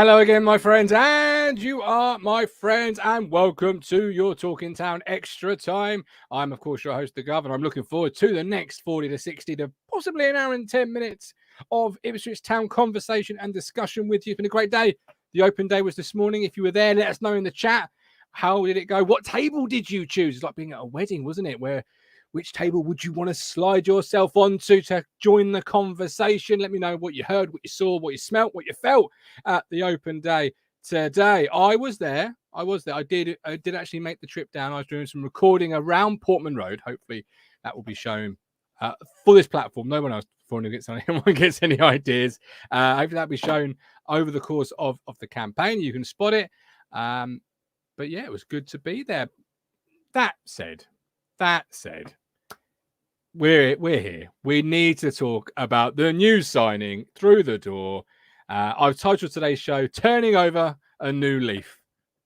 Hello again, my friends, and you are my friends, and welcome to your Talking Town Extra Time. I'm, of course, your host, the Governor. I'm looking forward to the next 40 to 60 to possibly an hour and 10 minutes of Ipswich Town conversation and discussion with you. It's been a great day. The open day was this morning. If you were there, let us know in the chat. How did it go? What table did you choose? It's like being at a wedding, wasn't it? Which table would you want to slide yourself onto to join the conversation? Let me know what you heard, what you saw, what you smelt, what you felt at the open day today. I was there. I did actually make the trip down. I was doing some recording around Portman Road. Hopefully that will be shown for this platform. No one else before anyone gets any ideas. Hopefully that'll be shown over the course of the campaign. You can spot it. But yeah, it was good to be there. That said, we're here. We need to talk about the new signing through the door. I've titled today's show "Turning Over a New Leaf."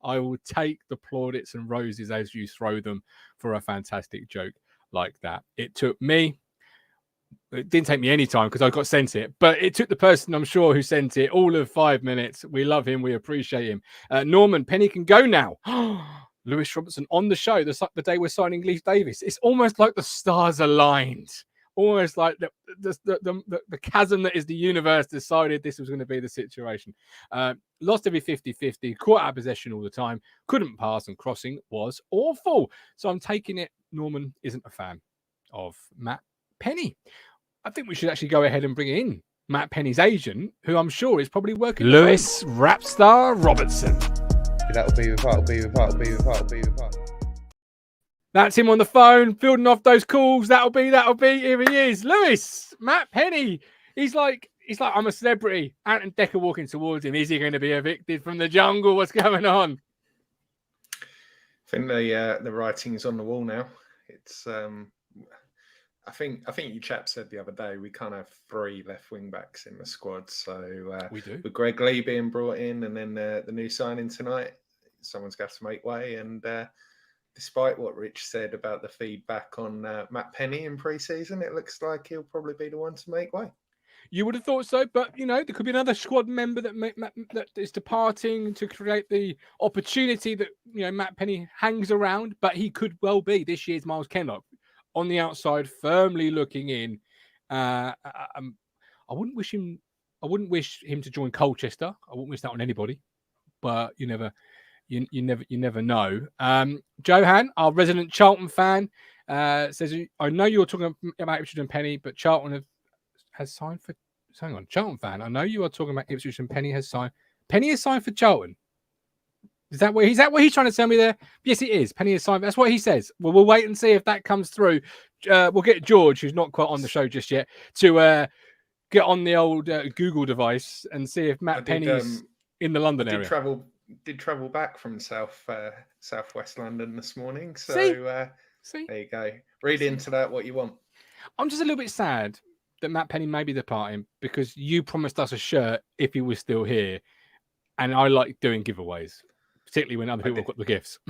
I will take the plaudits and roses as you throw them for a fantastic joke like that. It didn't take me any time because I got sent it, but it took the person I'm sure who sent it all of 5 minutes. We love him. We appreciate him. Norman, Penny can go now. Lewis Robertson on the show the day we're signing Leif Davis. It's almost like the stars aligned. Almost like the chasm that is the universe decided this was going to be the situation. Lost every 50-50, caught out of possession all the time, couldn't pass, and crossing was awful. So I'm taking it Norman isn't a fan of Matt Penny. I think we should actually go ahead and bring in Matt Penny's agent, who I'm sure is probably working. Lewis Rapstar Robertson. That'll be with heart. That's him on the phone, fielding off those calls. That'll be. Here he is. Lewis, Matt Penny. He's like, I'm a celebrity. Ant and Decker walking towards him. Is he going to be evicted from the jungle? What's going on? I think the writing's on the wall now. It's I think you chaps said the other day we can't have 3 left wing backs in the squad. So we do. With Greg Lee being brought in, and then the new signing tonight, someone's got to make way. And despite what Rich said about the feedback on Matt Penny in pre-season, it looks like he'll probably be the one to make way. You would have thought so, but there could be another squad member that is departing to create the opportunity that Matt Penny hangs around. But he could well be this year's Miles Kenlock. On the outside, firmly looking in. I wouldn't wish him to join Colchester. I wouldn't wish that on anybody. But you never know. Johan, our resident Charlton fan, says, "I know you're talking about Ipswich and Penny, but Charlton has signed for." Hang on, Charlton fan. I know you are talking about Ipswich and Penny has signed. Penny has signed for Charlton. Is that what he's trying to tell me there? Yes, it is. Penny is signed. That's what he says. Well, we'll wait and see if that comes through. We'll get George, who's not quite on the show just yet, to get on the old Google device and see if Matt Penny's in the London area. Did travel back from southwest London this morning. So see? There you go. Read into that what you want. I'm just a little bit sad that Matt Penny may be departing because you promised us a shirt if he was still here, and I like doing giveaways. Particularly when other people have got the gifts.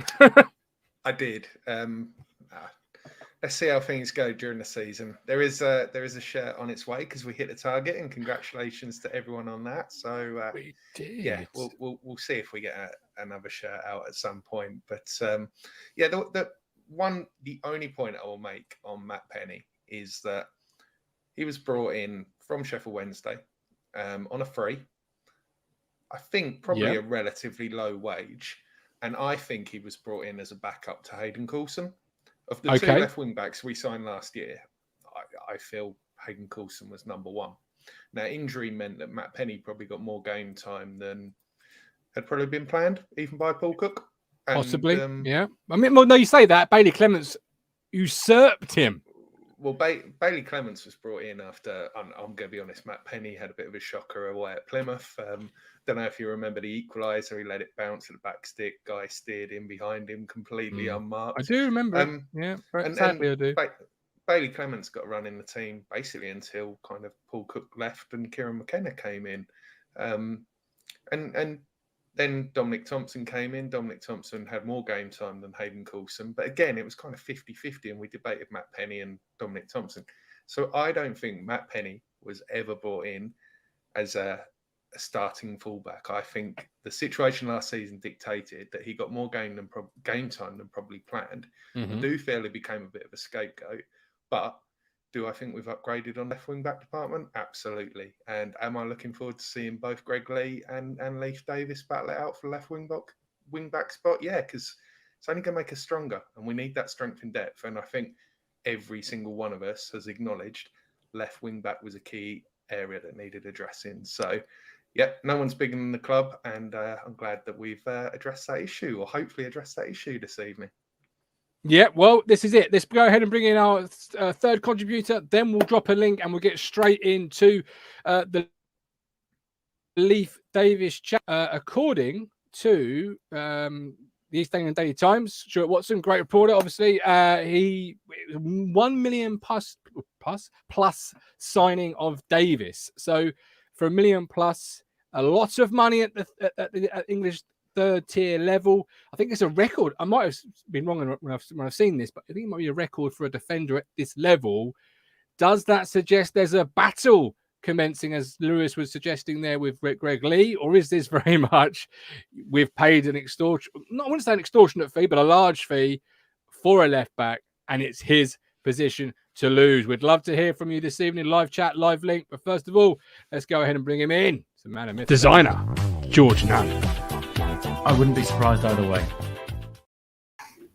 I did. Let's see how things go during the season. There is a shirt on its way because we hit the target, and congratulations to everyone on that. So we did. Yeah, we'll see if we get another shirt out at some point. But the only point I will make on Matt Penny is that he was brought in from Sheffield Wednesday on a free. I think probably a relatively low wage. And I think he was brought in as a backup to Hayden Coulson. Of the 2 left wing backs we signed last year, I feel Hayden Coulson was number 1. Now, injury meant that Matt Penny probably got more game time than had probably been planned, even by Paul Cook. And, possibly, yeah. I mean, well, no, you say that. Bailey Clements usurped him. Well, Bailey Clements was brought in after, I'm going to be honest, Matt Penny had a bit of a shocker away at Plymouth. Don't know if you remember the equaliser. He let it bounce at the back stick. Guy steered in behind him completely unmarked. I do remember. Sadly I do. Bailey Clements got a run in the team basically until kind of Paul Cook left and Kieran McKenna came in. And then Dominic Thompson came in. Dominic Thompson had more game time than Hayden Coulson. But again, it was kind of 50-50, and we debated Matt Penny and Dominic Thompson. So I don't think Matt Penny was ever brought in as a a starting fullback. I think the situation last season dictated that he got more game time than probably planned. I do feel he became a bit of a scapegoat, but do I think we've upgraded on left wing back department? Absolutely. And am I looking forward to seeing both Greg Lee and Leif Davis battle it out for left wing back spot? Yeah, because it's only going to make us stronger, and we need that strength and depth. And I think every single one of us has acknowledged left wing back was a key area that needed addressing. So, yeah, no one's bigger than the club, and I'm glad that we've addressed that issue, or hopefully addressed that issue this evening. Yeah, well, this is it. Let's go ahead and bring in our third contributor. Then we'll drop a link and we'll get straight into the Leif Davis chat. According to the East Anglian Daily Times, Stuart Watson, great reporter, obviously, he 1 million plus signing of Davis. So for $1 million plus, a lot of money at the English third tier level. I think it's a record. I might have been wrong when I've seen this, but I think it might be a record for a defender at this level. Does that suggest there's a battle commencing, as Lewis was suggesting there, with Greg Lee, or is this very much we've paid an I wouldn't say an extortionate fee, but a large fee for a left back, and it's his position to lose? We'd love to hear from you this evening. Live chat, live link. But first of all, let's go ahead and bring him in. It's a man of myth. Designer, George Nunn. I wouldn't be surprised either way.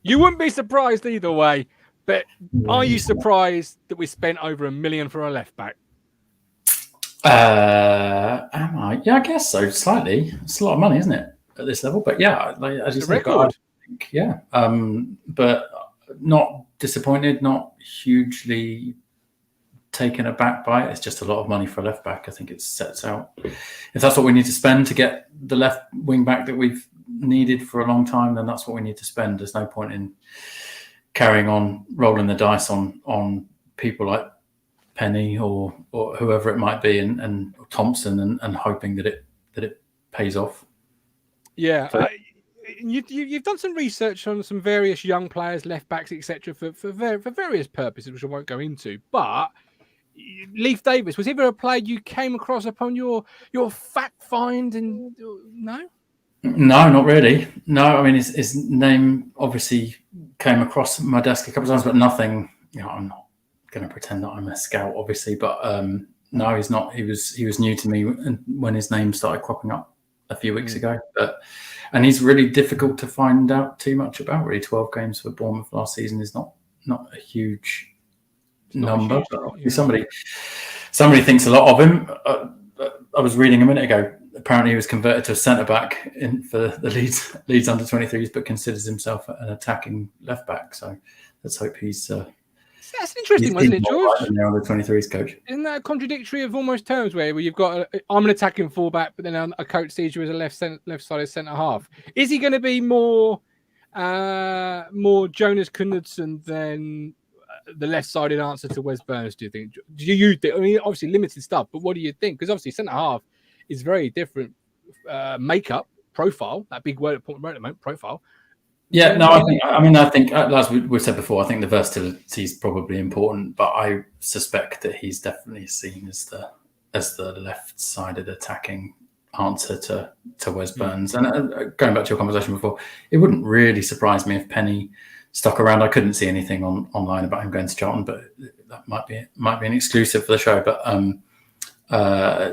You wouldn't be surprised either way, but are you surprised that we spent over $1 million for a left back? Am I? Yeah, I guess so. Slightly. It's a lot of money, isn't it, at this level? But yeah, as you said, I think, yeah. But not disappointed, not hugely taken aback by it. It's just a lot of money for a left back. I think it sets out, if that's what we need to spend to get the left wing back that we've needed for a long time, then that's what we need to spend. There's no point in carrying on rolling the dice on people like Penny or whoever it might be, and Thompson, and hoping that it pays off. Yeah. So, you've done some research on some various young players, left backs, etc., for various purposes, which I won't go into. But Leif Davis, was he ever a player you came across upon your fact find? And no, not really. No, I mean his name obviously came across my desk a couple of times, but nothing. I'm not going to pretend that I'm a scout, obviously, but no, he's not. He was new to me when his name started cropping up a few weeks ago. And he's really difficult to find out too much about. Really, 12 games for Bournemouth last season is not a huge number. Somebody thinks a lot of him. I was reading a minute ago. Apparently, he was converted to a centre back for the Leeds under 23s, but considers himself an attacking left back. So let's hope he's. That's interesting, wasn't it, George? Right, under 23s coach. Isn't that contradictory of almost terms where you've got I'm an attacking fullback, but then a coach sees you as a left-sided centre half? Is he going to be more Jonas Knudsen than the left-sided answer to Wes Burns? Do you think? Do you think? I mean, obviously limited stuff, but what do you think? Because obviously centre half is very different makeup profile. That big word at the moment, profile. Yeah, no, I think, as we've said before, I think the versatility is probably important, but I suspect that he's definitely seen as the left-sided attacking answer to Wes Burns. And going back to your conversation before, it wouldn't really surprise me if Penny stuck around. I couldn't see anything online about him going to Charlton, but that might be an exclusive for the show. But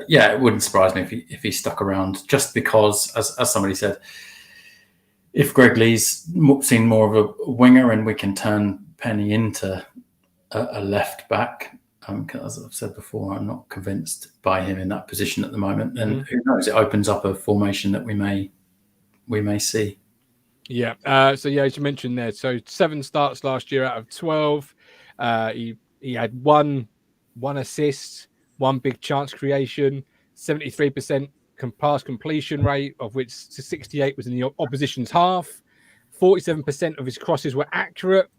yeah, it wouldn't surprise me if he stuck around, just because, as somebody said, if Greg Lee's seen more of a winger and we can turn Penny into a left back, as I've said before, I'm not convinced by him in that position at the moment. Then who knows? It opens up a formation that we may see. Yeah. So yeah, as you mentioned there, so 7 starts last year out of 12. He had one assist, 1 big chance creation, 73% pass completion rate, of which 68 was in the opposition's half. 47% of his crosses were accurate.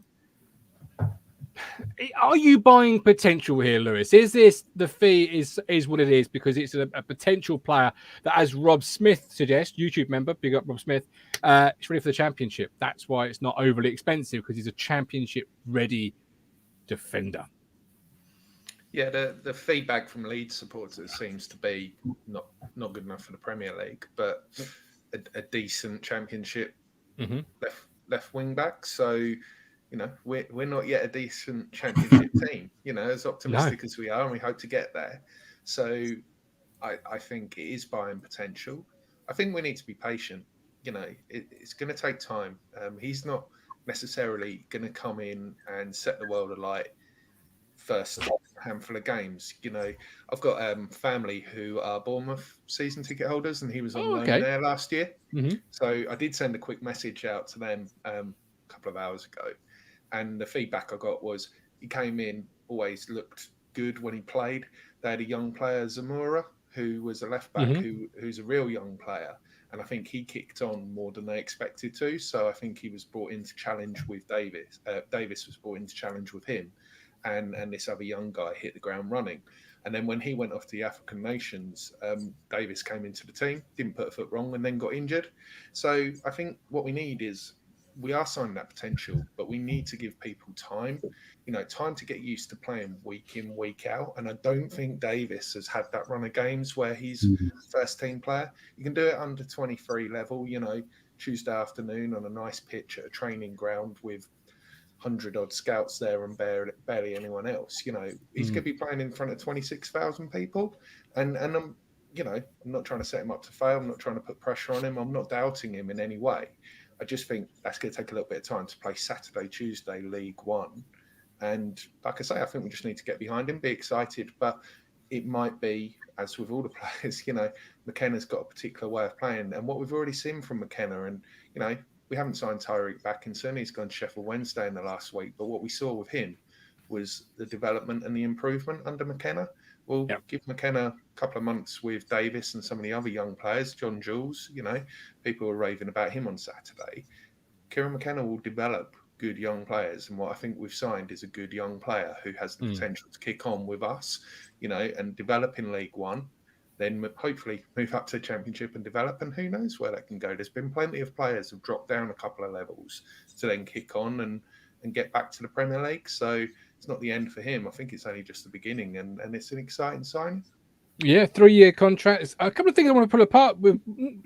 Are you buying potential here, Lewis? Is this the fee is what it is because it's a potential player that, as Rob Smith suggests, YouTube member, big up Rob Smith, is ready for the championship? That's why it's not overly expensive, because he's a championship ready defender. Yeah, the feedback from Leeds supporters seems to be not good enough for the Premier League, but a decent Championship left wing back. So, we're not yet a decent Championship team. As optimistic as we are, and we hope to get there. So, I think it is buying potential. I think we need to be patient. It's going to take time. He's not necessarily going to come in and set the world alight first handful of games. I've got family who are Bournemouth season ticket holders, and he was on loan there last year. So I did send a quick message out to them a couple of hours ago, and the feedback I got was he came in, always looked good when he played. They had a young player, Zamora, who was a left back, who's a real young player, and I think he kicked on more than they expected to. So I think he was brought in to challenge with Davis. Davis was brought in to challenge with him. And this other young guy hit the ground running. And then when he went off to the African nations, Davis came into the team, didn't put a foot wrong, and then got injured. So I think what we need is, we are signing that potential, but we need to give people time, time to get used to playing week in, week out. And I don't think Davis has had that run of games where he's first team player. You can do it under 23 level, Tuesday afternoon on a nice pitch at a training ground with 100-odd scouts there and barely anyone else. He's going to be playing in front of 26,000 people. And I'm not trying to set him up to fail. I'm not trying to put pressure on him. I'm not doubting him in any way. I just think that's going to take a little bit of time to play Saturday, Tuesday, League One. And like I say, I think we just need to get behind him, be excited. But it might be, as with all the players, McKenna's got a particular way of playing. And what we've already seen from McKenna, and, we haven't signed Tyreek Backinson. He's gone to Sheffield Wednesday in the last week. But what we saw with him was the development and the improvement under McKenna. Well, give McKenna a couple of months with Davis and some of the other young players, John Jules, people were raving about him on Saturday. Kieran McKenna will develop good young players. And what I think we've signed is a good young player who has the potential to kick on with us, and develop in League One. Then hopefully move up to the Championship and develop, and who knows where that can go. There's been plenty of players who've dropped down a couple of levels to then kick on and get back to the Premier League. So it's not the end for him. I think it's only just the beginning, and it's an exciting signing. Yeah, 3-year contract. A couple of things I want to pull apart with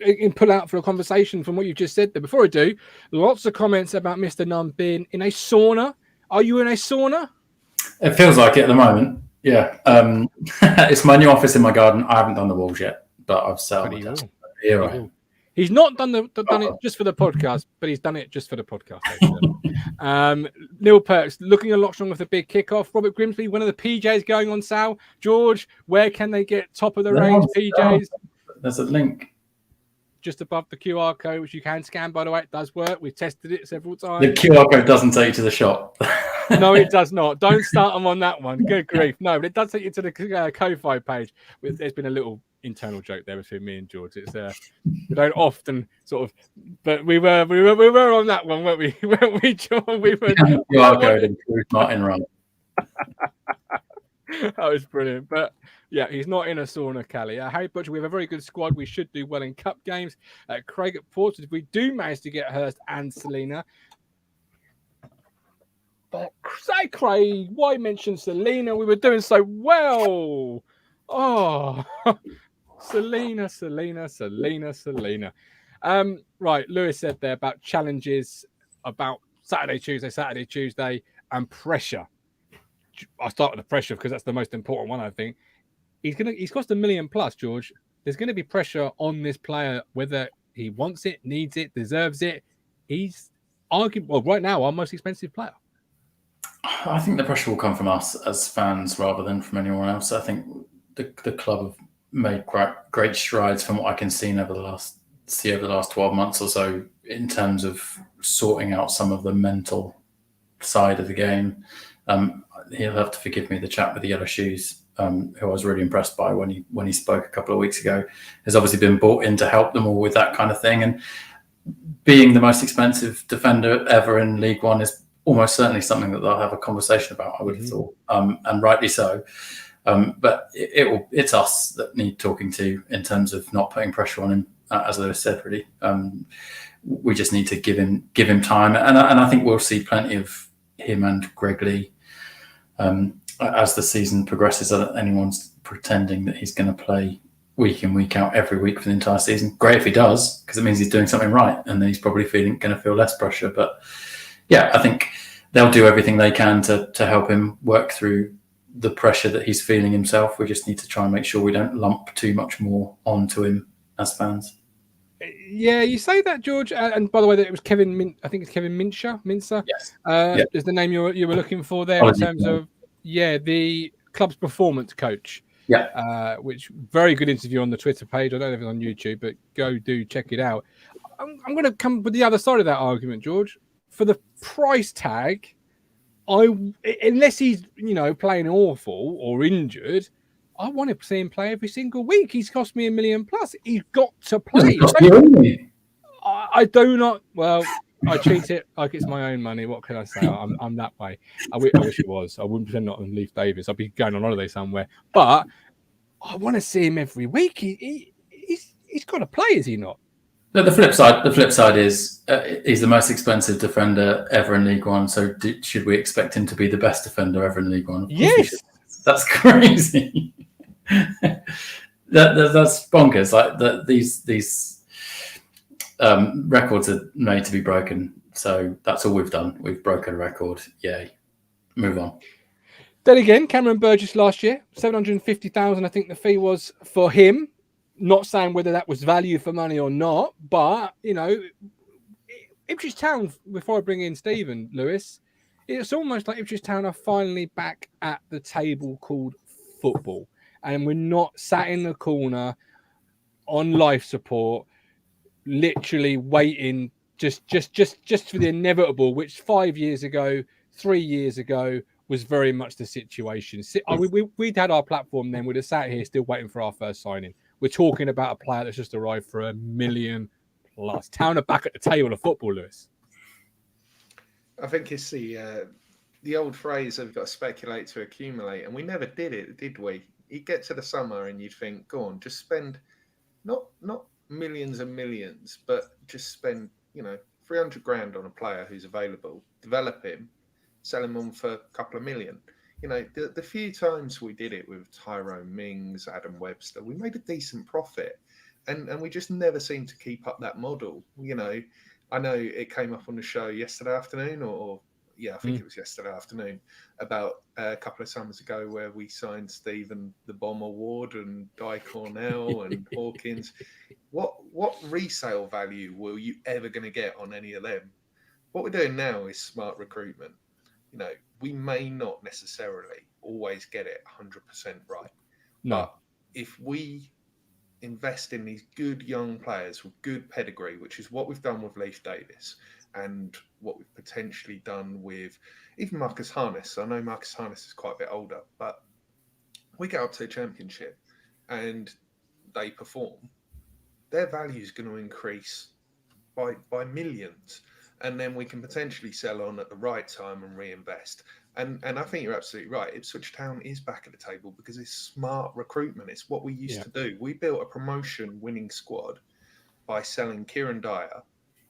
and pull out for a conversation from what you just said there. Before I do, lots of comments about Mr. Nunn being in a sauna. Are you in a sauna? It feels like it at the moment. Yeah, it's my new office in my garden. I haven't done the walls yet, but I've set up the desk. Here I am. He's not done it just for the podcast, but he's done it just for the podcast. Neil Perks looking a lot stronger with the big kickoff. Robert Grimsby, one of the PJs going on sale. George, where can they get top of the range PJs? There's a link just above the QR code, which you can scan, by the way. It does work. We've tested it several times. The QR code doesn't take you to the shop. No, it does not. Don't start them on that one. Good grief. No, but it does take you to the Ko-Fi page. There's been a little internal joke there between me and George. It's we don't often sort of, but we were on that one, weren't we? Weren't we, John? We were. QR code improved Martin Run. That was brilliant. But yeah, he's not in a sauna, Callie. Harry Butcher, we have a very good squad. We should do well in cup games. Craig at Portsmouth, if we do manage to get Hurst and Selena. But say, Craig, why mention Selena? We were doing so well. Oh, Selena. Right, Lewis said there about challenges, about Saturday, Tuesday, and pressure. I'll start with the pressure because that's the most important one, I think. He's cost $1 million plus, George. There's going to be pressure on this player, whether he wants it, needs it, deserves it. He's arguably, right now, our most expensive player. I think the pressure will come from us as fans rather than from anyone else. I think the club have made great strides from what I can see over the last 12 months or so in terms of sorting out some of the mental side of the game. He'll have to forgive me. The chap with the yellow shoes, who I was really impressed by when he spoke a couple of weeks ago, has obviously been brought in to help them all with that kind of thing. And being the most expensive defender ever in League One is almost certainly something that they'll have a conversation about, I would have thought, and rightly so. But it's us that need talking to in terms of not putting pressure on him, as I said, really. We just need to give him time. And I think we'll see plenty of him and Greg Lee as the season progresses, anyone's pretending that he's going to play week in, week out, every week for the entire season. Great if he does, because it means he's doing something right, and then he's probably going to feel less pressure. But yeah, I think they'll do everything they can to help him work through the pressure that he's feeling himself. We just need to try and make sure we don't lump too much more onto him as fans. Yeah, you say that, George. And by the way, that it was Kevin. I think it's Kevin Mincer. Yes. Is the name you were looking for there in terms of the club's performance coach. Yeah. Which very good interview on the Twitter page. I don't know if it's on YouTube, but go do check it out. I'm going to come with the other side of that argument, George. For the price tag, unless he's playing awful or injured, I want to see him play every single week. He's cost me $1 million plus. He's got to play. I do not. Well, I treat it like it's my own money. What can I say? I'm that way. I wish it was. I wouldn't pretend not on Leif Davis. I'd be going on holiday somewhere. But I want to see him every week. He's got to play, is he not? The flip side is he's the most expensive defender ever in League One. So should we expect him to be the best defender ever in League One? Yes. That's crazy. That's bonkers. Like these records are made to be broken. So that's all we've done. We've broken a record. Yay. Move on. Then again, Cameron Burgess last year, 750,000. I think the fee was for him. Not saying whether that was value for money or not, but Ipswich Town. Before I bring in Stephen Lewis, it's almost like Ipswich Town are finally back at the table called football, and we're not sat in the corner on life support, literally waiting just for the inevitable, which 5 years ago, 3 years ago was very much the situation. We'd had our platform then, we'd have sat here still waiting for our first signing. We're talking about a player that's just arrived for $1 million plus. Town are back at the table of football, Lewis. I think it's the old phrase of "you've got to speculate to accumulate," and we never did it, did we? You get to the summer and you'd think, go on, just spend not millions and millions, but just spend 300 grand on a player who's available, develop him, sell him on for a couple of million. The few times we did it with Tyrone Mings, Adam Webster, we made a decent profit, and we just never seem to keep up that model. I know it came up on the show yesterday afternoon, I think it was yesterday afternoon, about a couple of summers ago, where we signed Stephen the Bomber Ward and Di Cornell and Hawkins. What resale value were you ever going to get on any of them? What we're doing now is smart recruitment. We may not necessarily always get it 100% right. No. But if we invest in these good young players with good pedigree, which is what we've done with Leif Davis and what we've potentially done with even Marcus Harness. I know Marcus Harness is quite a bit older, but we get up to a championship and they perform, their value is going to increase by millions. And then we can potentially sell on at the right time and reinvest. And I think you're absolutely right. Ipswich Town is back at the table because it's smart recruitment. It's what we used to do. We built a promotion-winning squad by selling Kieran Dyer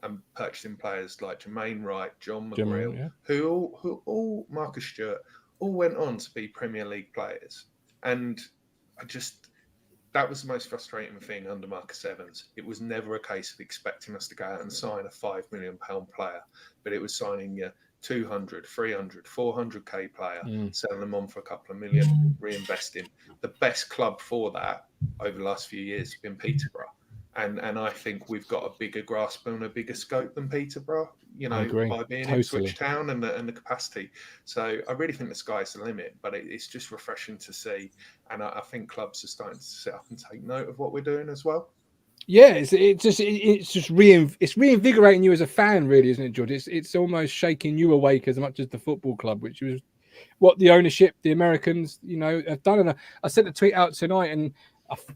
and purchasing players like Jermaine Wright, John McGreal, who all Marcus Stewart, all went on to be Premier League players. And that was the most frustrating thing under Marcus Evans. It was never a case of expecting us to go out and sign a £5 million player, but it was signing 200, 300, 400k player, selling them on for a couple of million, reinvesting. The best club for that over the last few years has been Peterborough. And I think we've got a bigger grasp and a bigger scope than Peterborough, by being in Ipswich Town and the capacity. So I really think the sky's the limit, but it's just refreshing to see. And I think clubs are starting to sit up and take note of what we're doing as well. Yeah, it's reinvigorating you as a fan, really, isn't it, George? It's almost shaking you awake as much as the football club, which was what the ownership, the Americans, have done. And I sent a tweet out tonight, and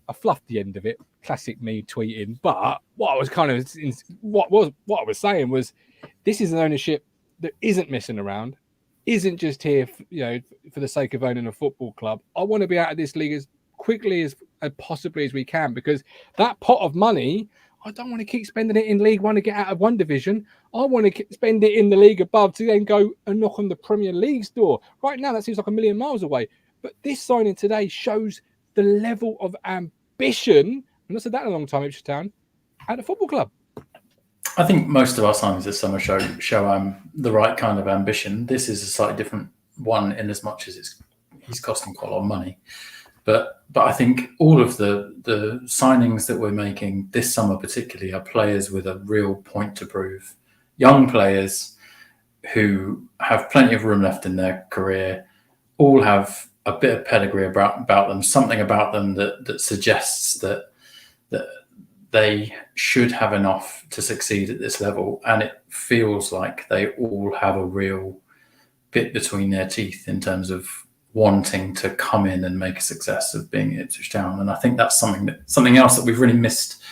I fluffed the end of it. Classic me tweeting. But what I was saying was, this is an ownership that isn't messing around, isn't just here, for the sake of owning a football club. I want to be out of this league as quickly as possibly as we can, because that pot of money, I don't want to keep spending it in League One to get out of one division. I want to spend it in the league above to then go and knock on the Premier League's door. Right now, that seems like a million miles away. But this signing today shows the level of ambition, and I said that in a long time, Ipswich Town, at the football club. I think most of our signings this summer show the right kind of ambition. This is a slightly different one in as much as he's costing quite a lot of money. But I think all of the signings that we're making this summer particularly are players with a real point to prove. Young players who have plenty of room left in their career, all have a bit of pedigree about them, something about them that suggests that they should have enough to succeed at this level. And it feels like they all have a real bit between their teeth in terms of wanting to come in and make a success of being at Ipswich Town. And I think that's something else that we've really missed.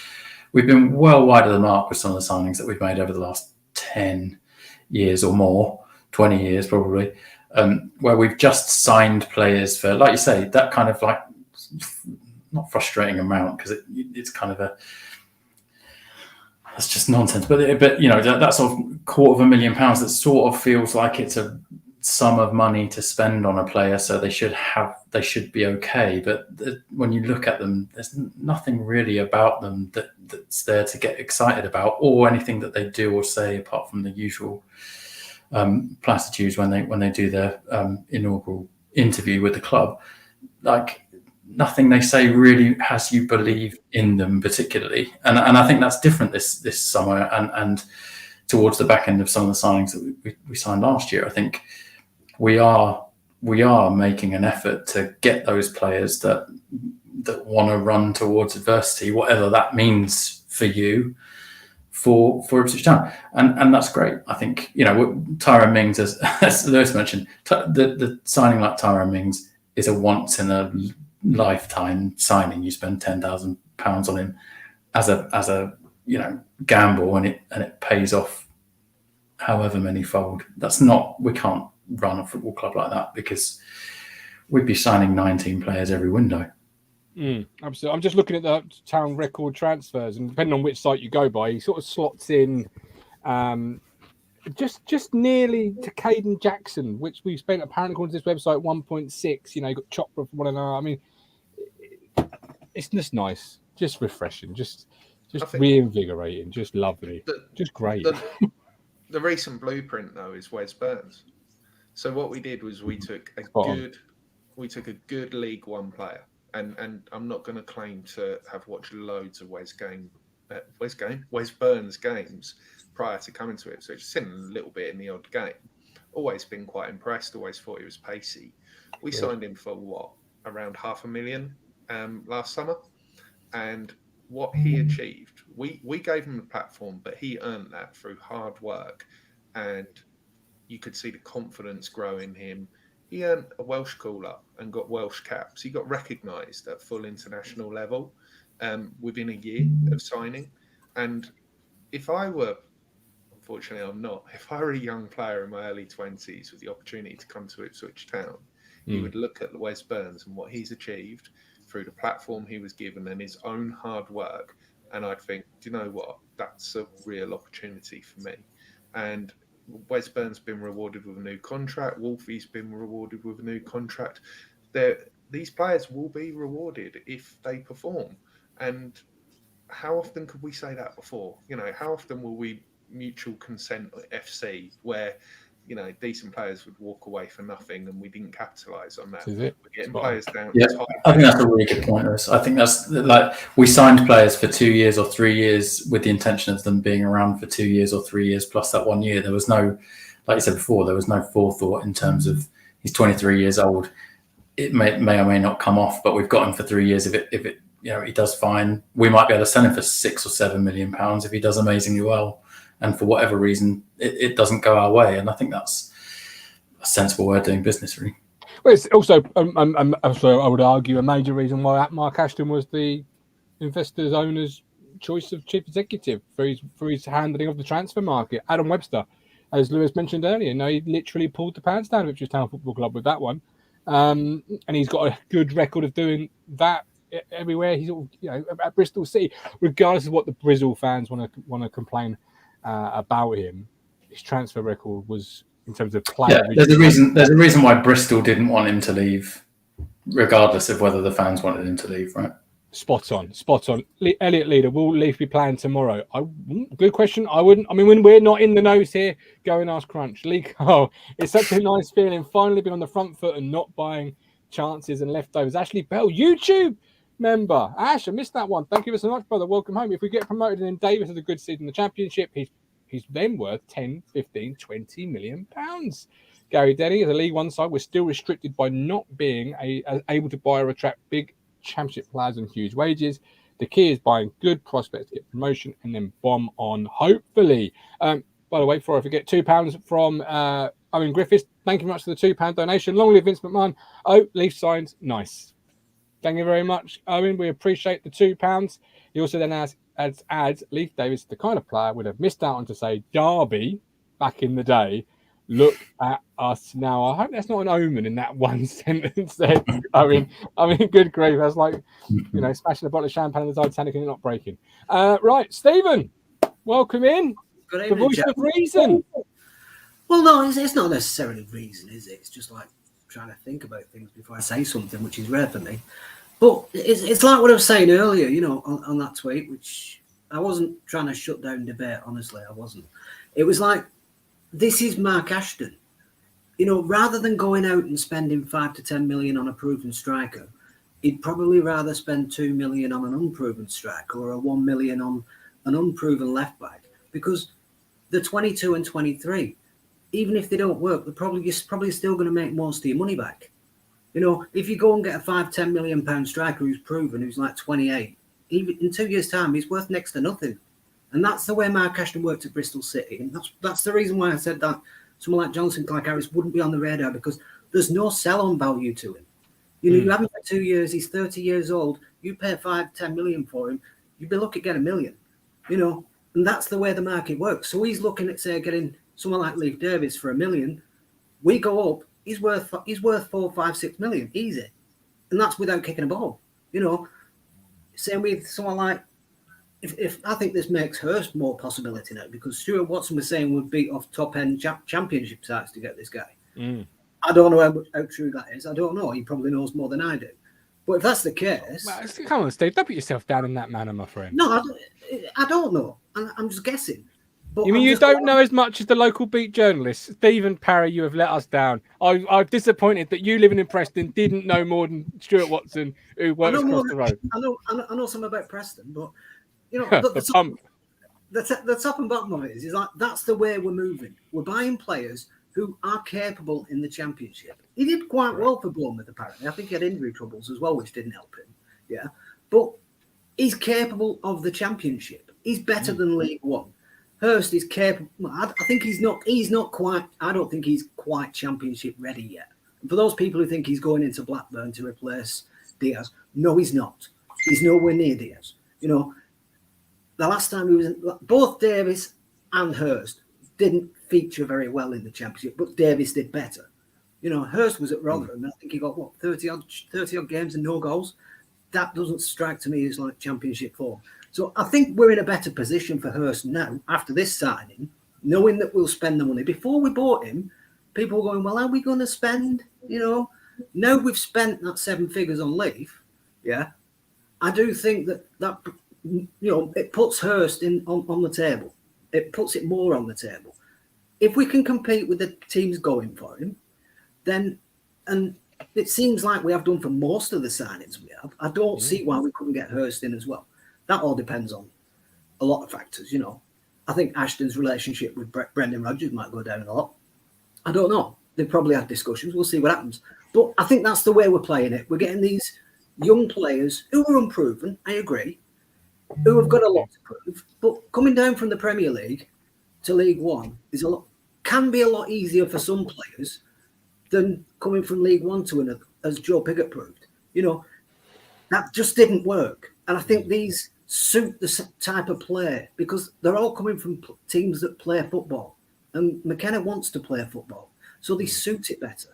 We've been well wide of the mark with some of the signings that we've made over the last 10 years or more, 20 years probably, where we've just signed players for, like you say, that kind of like, not frustrating amount, because it's kind of that's just nonsense. But you know, that sort of £250,000 that sort of feels like it's a sum of money to spend on a player, so they should be okay. But when you look at them, there's nothing really about them that's there to get excited about, or anything that they do or say apart from the usual platitudes when they do their inaugural interview with the club. Like, nothing they say really has you believe in them particularly, and I think that's different this summer and towards the back end of some of the signings that we signed last year. I think we are making an effort to get those players that want to run towards adversity, whatever that means for you, for Ipswich Town, and that's great. I think, you know, Tyrone Mings, as Lewis mentioned, the signing like Tyrone Mings is a once in a lifetime signing. You spend £10,000 on him as a you know, gamble, and it pays off however many fold. We can't run a football club like that, because we'd be signing 19 players every window. Absolutely. I'm just looking at the Town record transfers, and depending on which site you go by, he sort of slots in just nearly to Caden Jackson, which we spent, apparently according to this website, 1.6. You know, you got Chopra for £1.5. I mean, it's just nice, just refreshing, just reinvigorating, just lovely, just great. The recent blueprint though is Wes Burns. So what we did was we took a good League One player, and I'm not going to claim to have watched loads of Wes Burns games prior to coming to it. So just seen a little bit in the odd game. Always been quite impressed. Always thought he was pacey. We signed him for around £500,000 last summer, and what he achieved, we gave him the platform, but he earned that through hard work, and you could see the confidence grow in him. He earned a Welsh call-up and got Welsh caps. He got recognised at full international level within a year of signing. And if I were, unfortunately I'm not, if I were a young player in my early 20s with the opportunity to come to Ipswich Town, you would look at Wes Burns and what he's achieved through the platform he was given and his own hard work, and I'd think, do you know what? That's a real opportunity for me. And Wes Burns been rewarded with a new contract. Wolfie's been rewarded with a new contract. These players will be rewarded if they perform. And how often could we say that before? You know, how often will we mutual consent at FC where, you know, decent players would walk away for nothing and we didn't capitalise on that? We're getting players down. Yeah, I think that's a really good point, Lewis. I think that's like, we signed players for 2 years or 3 years with the intention of them being around for 2 years or 3 years plus that 1 year. There was no, like you said before, there was no forethought in terms of he's 23 years old. It may or may not come off, but we've got him for 3 years. If it you know, he does fine, we might be able to sell him for £6 or £7 million if he does amazingly well. And for whatever reason, it doesn't go our way. And I think that's a sensible way of doing business, really. Well, it's also, so I would argue, a major reason why Mark Ashton was the investors' owners' choice of chief executive for his handling of the transfer market. Adam Webster, as Lewis mentioned earlier, you know, he literally pulled the pants down of Ipswich Town Football Club with that one. And he's got a good record of doing that everywhere. He's all, at Bristol City, regardless of what the Bristol fans want to complain about him. His transfer record was, in terms of play. Yeah, there's a reason why Bristol didn't want him to leave, regardless of whether the fans wanted him to leave, right? Spot on. Elliot Leader, will Leif be playing tomorrow? Good question. I wouldn't. I mean, when we're not in the nose here, go and ask Crunch. Lee Carl, it's such a nice feeling finally being on the front foot and not buying chances and leftovers. Ashley Bell, YouTube member. Ash, I missed that one. Thank you so much, brother. Welcome home. If we get promoted and then Davis has a good season in the Championship, he's then worth 10, 15, 20 million pounds. Gary Denny, as a League One side, we're still restricted by not being able to buy or attract big Championship players on huge wages. The key is buying good prospects to get promotion and then bomb on, hopefully. By the way, before I forget, £2 from Owen Griffiths. Thank you very much for the £2 donation. Long live Vince McMahon. Oh, Leaf signs. Nice. Thank you very much, Owen. We appreciate the £2. He also then adds Leif Davis, the kind of player would have missed out on to say Derby back in the day. Look at us now. I hope that's not an omen in that one sentence there. I mean, good grief. That's like, smashing a bottle of champagne in the Titanic and not breaking. Right, Stephen, welcome in. Good evening, the voice of reason. Well, no, it's not necessarily reason, is it? It's just like trying to think about things before I say something, which is rare for me. But it's like what I was saying earlier, on that tweet, which I wasn't trying to shut down debate, honestly, I wasn't. It was like, this is Mark Ashton. Rather than going out and spending 5 to 10 million on a proven striker, he'd probably rather spend 2 million on an unproven striker or a 1 million on an unproven left back, because the 22 and 23, even if they don't work, you're probably still going to make most of your money back. If you go and get a 5-10 million pound striker who's proven, who's like 28, even in 2 years' time, he's worth next to nothing. And that's the way Mark Ashton worked at Bristol City. And that's the reason why I said that someone like Johnson, Clark Harris wouldn't be on the radar, because there's no sell-on value to him. You have him for 2 years, he's 30 years old, you pay 5-10 million for him, you'd be lucky to get $1 million. And that's the way the market works. So he's looking at, say, getting someone like Leif Davis for $1 million. We go up, he's worth 4, 5, 6 million, easy. And that's without kicking a ball. Same with someone like, if I think this makes Hurst more possibility now, because Stuart Watson was saying would beat off top-end championship sides to get this guy. I don't know how true that is. I don't know. He probably knows more than I do. But if that's the case... Well, come on, Steve. Don't put yourself down in that manner, my friend. No, I don't know. I'm just guessing. But You mean you don't know as much as the local beat journalist? Stephen Parry, you have let us down. I'm disappointed that you living in Preston didn't know more than Stuart Watson, who works across the road. I know something about Preston, but... the top and bottom of it is like, that's the way we're moving. We're buying players who are capable in the Championship. He did quite well for Bournemouth, apparently. I think he had injury troubles as well, which didn't help him. Yeah. But he's capable of the Championship. He's better than League One. Hurst is capable. I think he's not quite, I don't think he's quite Championship ready yet. And for those people who think he's going into Blackburn to replace Diaz, no, he's not. He's nowhere near Diaz. The last time he was in, both Davis and Hurst didn't feature very well in the Championship, but Davis did better. Hurst was at Rotherham, and I think he got 30 odd games and no goals. That doesn't strike to me as like Championship form. So I think we're in a better position for Hurst now after this signing, knowing that we'll spend the money. Before we bought him, people were going, well, are we going to spend? Now we've spent that 7 figures on Leif. Yeah, I do think that it puts Hurst on the table. It puts it more on the table. If we can compete with the teams going for him, then, and it seems like we have done for most of the signings we have, I don't see why we couldn't get Hurst in as well. That all depends on a lot of factors, I think Ashton's relationship with Brendan Rodgers might go down a lot. I don't know. They've probably had discussions. We'll see what happens. But I think that's the way we're playing it. We're getting these young players who are unproven, I agree, who have got a lot to prove, but coming down from the Premier League to League One can be a lot easier for some players than coming from League One to another, as Joe Pigott proved. That just didn't work. And I think these suit the type of player, because they're all coming from teams that play football, and McKenna wants to play football, so they suit it better.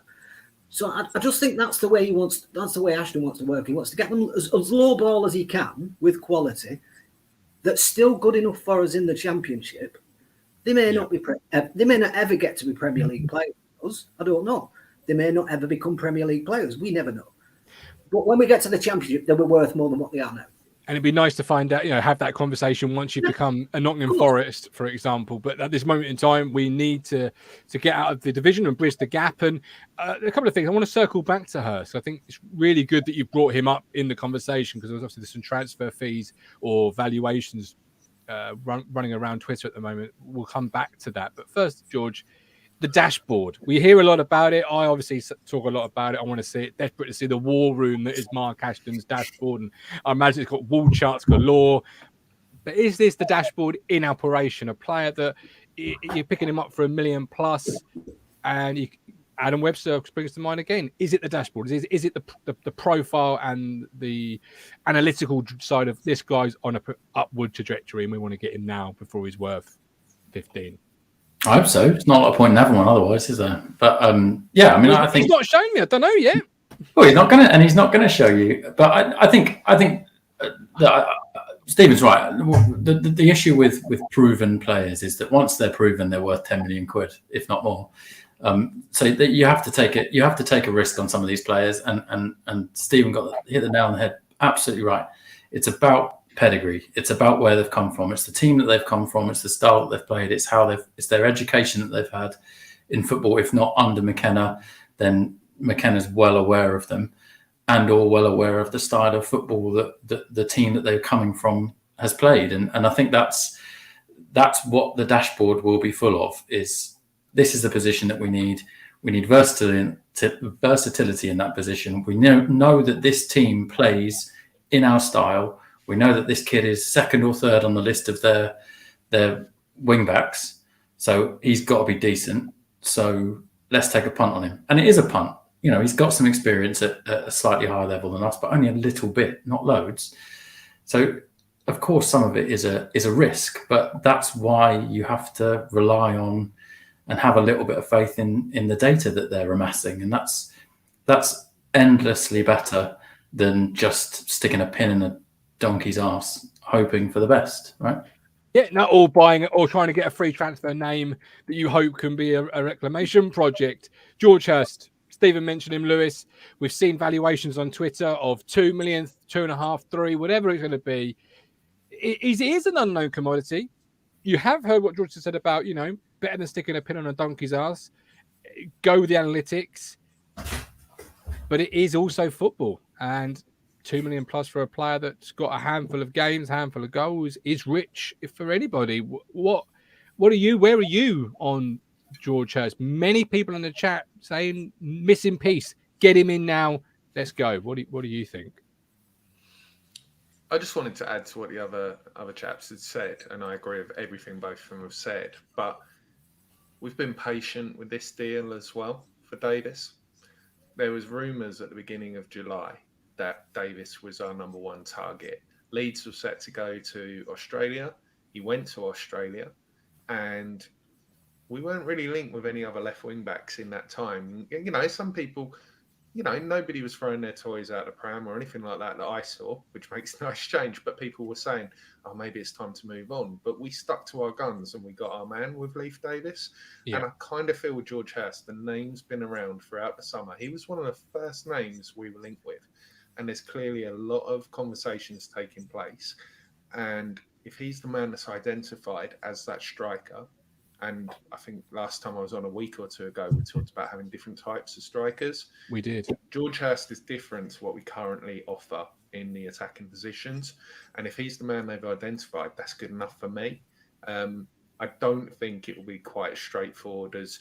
So I just think that's the way he wants. That's the way Ashton wants to work. He wants to get them as low ball as he can with quality. That's still good enough for us in the Championship. They may not be. They may not ever get to be Premier League players. I don't know. They may not ever become Premier League players. We never know. But when we get to the Championship, they'll be worth more than what they are now. And it'd be nice to find out, have that conversation once you become a Nottingham Forest, for example. But at this moment in time, we need to get out of the division and bridge the gap. And a couple of things. I want to circle back to Hurst. I think it's really good that you brought him up in the conversation because obviously there's some transfer fees or valuations running around Twitter at the moment. We'll come back to that. But first, George, the dashboard. We hear a lot about it. I obviously talk a lot about it. I want to see it. Desperate to see the war room that is Mark Ashton's dashboard. And I imagine it's got wall charts galore. But is this the dashboard in operation? A player that you're picking him up for $1 million plus, and Adam Webster springs to mind again. Is it the dashboard? Is it the profile and the analytical side of this guy's on a upward trajectory, and we want to get him now before he's worth 15? I hope so. It's not a point in having one otherwise, is there? But I think he's not showing me. I don't know yet. Well, he's not going to show you. But I think that Stephen's right. The issue with proven players is that once they're proven, they're worth 10 million quid, if not more. So that you have to take it. You have to take a risk on some of these players. And Stephen hit the nail on the head. Absolutely right. It's about pedigree. It's about where they've come from. It's the team that they've come from. It's the style that they've played. It's their education that they've had in football. If not under McKenna, then McKenna's well aware of them and or well aware of the style of football that the team that they're coming from has played. And I think that's what the dashboard will be full of. This is the position that we need. We need versatility in that position. We know that this team plays in our style. We know that this kid is second or third on the list of their wing backs. So he's got to be decent. So let's take a punt on him. And it is a punt. He's got some experience at a slightly higher level than us, but only a little bit, not loads. So, of course, some of it is a risk, but that's why you have to rely on and have a little bit of faith in the data that they're amassing. And that's endlessly better than just sticking a pin in a donkey's ass, hoping for the best, right? Yeah, not all buying or trying to get a free transfer name that you hope can be a reclamation project. George Hurst, Stephen mentioned him, Lewis. We've seen valuations on Twitter of 2 million, 2.5, 3, whatever it's going to be. It is an unknown commodity. You have heard what George said about, better than sticking a pin on a donkey's ass. Go with the analytics. But it is also football. And 2 million plus for a player that's got a handful of games, handful of goals is rich for anybody. Where are you on George Hurst? Many people in the chat saying missing piece, get him in now, let's go. What do you think? I just wanted to add to what the other chaps had said, and I agree with everything both of them have said, but we've been patient with this deal as well for Davis. There was rumours at the beginning of July that Davis was our number one target. Leeds was set to go to Australia. He went to Australia, and we weren't really linked with any other left wing backs in that time. Some people, nobody was throwing their toys out the pram or anything like that I saw, which makes a nice change. But people were saying, oh, maybe it's time to move on. But we stuck to our guns and we got our man with Leif Davis. Yeah. And I kind of feel with George Hurst, the name's been around throughout the summer. He was one of the first names we were linked with. And there's clearly a lot of conversations taking place. And if he's the man that's identified as that striker, and I think last time I was on a week or two ago, we talked about having different types of strikers. We did. George Hurst is different to what we currently offer in the attacking positions. And if he's the man they've identified, that's good enough for me. I don't think it will be quite as straightforward as,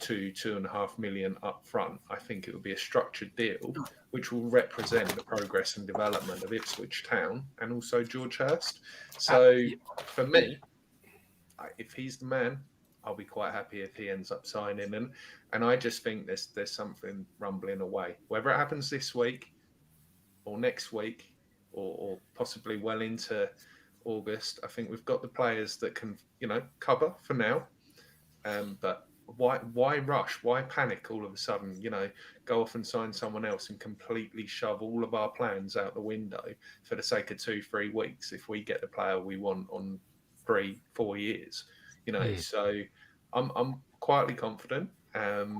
2.5 million up front. I think it will be a structured deal which will represent the progress and development of Ipswich Town and also George Hurst. So for me, if he's the man, I'll be quite happy if he ends up signing. And I just think there's something rumbling away. Whether it happens this week or next week or possibly well into August, I think we've got the players that can, cover for now. But why rush? Why panic all of a sudden? Go off and sign someone else and completely shove all of our plans out the window for the sake of 2-3 weeks if we get the player we want on 3-4 years. So I'm quietly confident.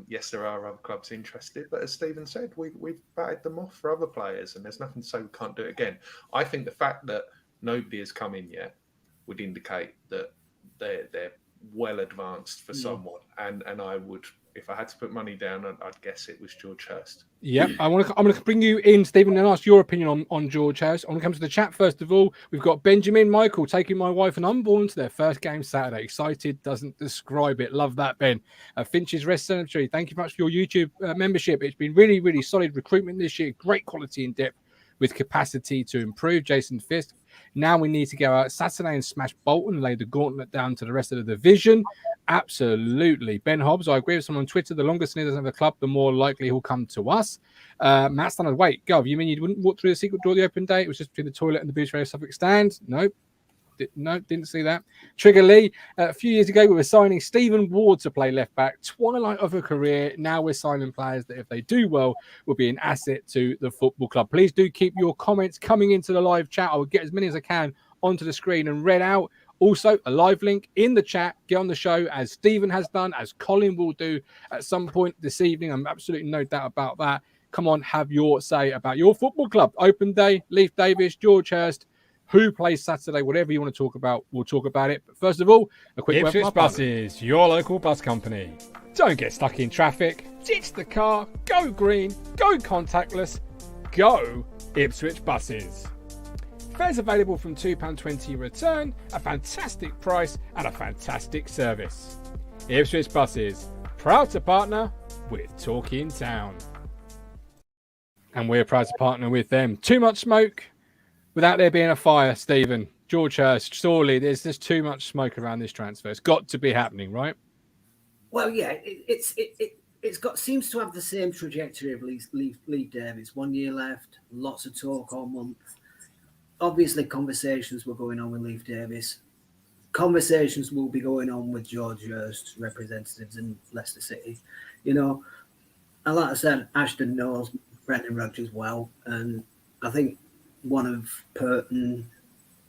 Yes, there are other clubs interested, but as Stephen said, we've batted them off for other players, and there's nothing to say we can't do it again. I think the fact that nobody has come in yet would indicate that they're well advanced for someone, and I would, if I had to put money down, I'd guess it was George Hurst. Yeah, I'm going to bring you in, Stephen, and ask your opinion on George Hurst. I want to come to the chat first of all. We've got Benjamin Michael taking my wife and unborn to their first game Saturday. Excited doesn't describe it. Love that, Ben. Finch's Rest Cemetery, thank you very much for your YouTube membership. It's been really, really solid recruitment this year. Great quality in depth with capacity to improve. Jason Fisk. Now we need to go out Saturday and smash Bolton and lay the gauntlet down to the rest of the division. Absolutely. Ben Hobbs, I agree with someone on Twitter. The longer Sneer doesn't have a club, the more likely he'll come to us. Matt Stannard, wait, Gov, you mean you wouldn't walk through the secret door the open day? It was just between the toilet and the Boots Radio Suffolk stand? Nope. Didn't see that. Trigger Lee, a few years ago, we were signing Stephen Ward to play left back. Twilight of a career. Now we're signing players that, if they do well, will be an asset to the football club. Please do keep your comments coming into the live chat. I will get as many as I can onto the screen and read out. Also, a live link in the chat. Get on the show, as Stephen has done, as Colin will do at some point this evening. I'm absolutely no doubt about that. Come on, have your say about your football club. Open day, Leif Davis, George Hurst. Who plays Saturday? Whatever you want to talk about, we'll talk about it. But first of all, a quick word from our Buses, your local bus company. Don't get stuck in traffic. Ditch the car. Go green. Go contactless. Go Ipswich Buses. Fares available from £2.20 return, a fantastic price and a fantastic service. Ipswich Buses, proud to partner with Talking Town. And we're proud to partner with them. Too much smoke without there being a fire, Stephen. George Hurst, surely there's just too much smoke around this transfer. It's got to be happening, right? Well, yeah, it's got seems to have the same trajectory of Leif Davis. 1 year left, lots of talk all month. Obviously, conversations were going on with Leif Davis. Conversations will be going on with George Hurst representatives in Leicester City. And like I said, Ashton knows Brendan Rodgers well, and I think one of Purton,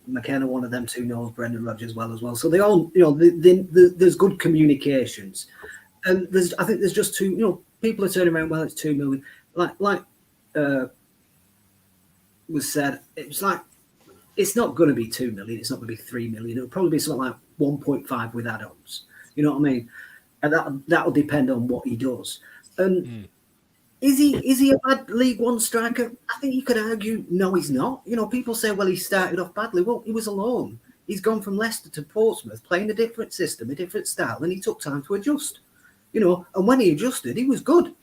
McKenna, one of them two knows Brendan Rodgers well as well. So they all, there's good communications, and I think there's just two. People are turning around. Well, it's 2 million. Like was said, it's like it's not going to be 2 million. It's not going to be 3 million. It'll probably be something like 1.5 with add-ons. You know what I mean? And that'll depend on what he does. And Is he a bad League One striker? I think you could argue, no, he's not. People say, well, he started off badly. Well, he was alone. He's gone from Leicester to Portsmouth, playing a different system, a different style, and he took time to adjust. And when he adjusted, he was good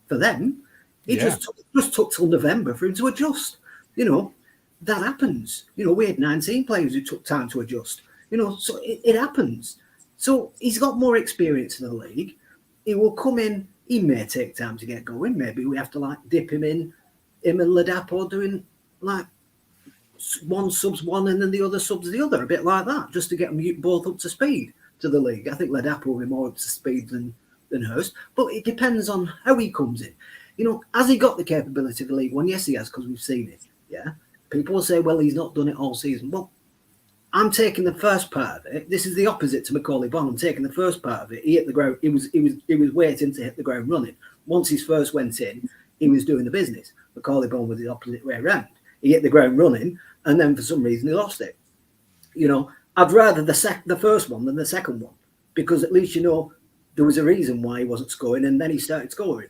for them. It just took till November for him to adjust. That happens. We had 19 players who took time to adjust. So it happens. So he's got more experience in the league. He will come in. He may take time to get going. Maybe we have to dip him and Ladapo doing one subs one and then the other subs the other, a bit like that, just to get them both up to speed to the league. I think Ladapo will be more up to speed than Hurst, but it depends on how he comes in. Has he got the capability of the League One? Yes, he has, because we've seen it. Yeah, people will say, well, he's not done it all season. Well, I'm taking the first part of it. This is the opposite to Macaulay Bonne. I'm taking the first part of it. He hit the ground. He was waiting to hit the ground running. Once he first went in, he was doing the business. Macaulay Bonne was the opposite way around. He hit the ground running, and then for some reason he lost it. I'd rather the first one than the second one, because at least there was a reason why he wasn't scoring, and then he started scoring.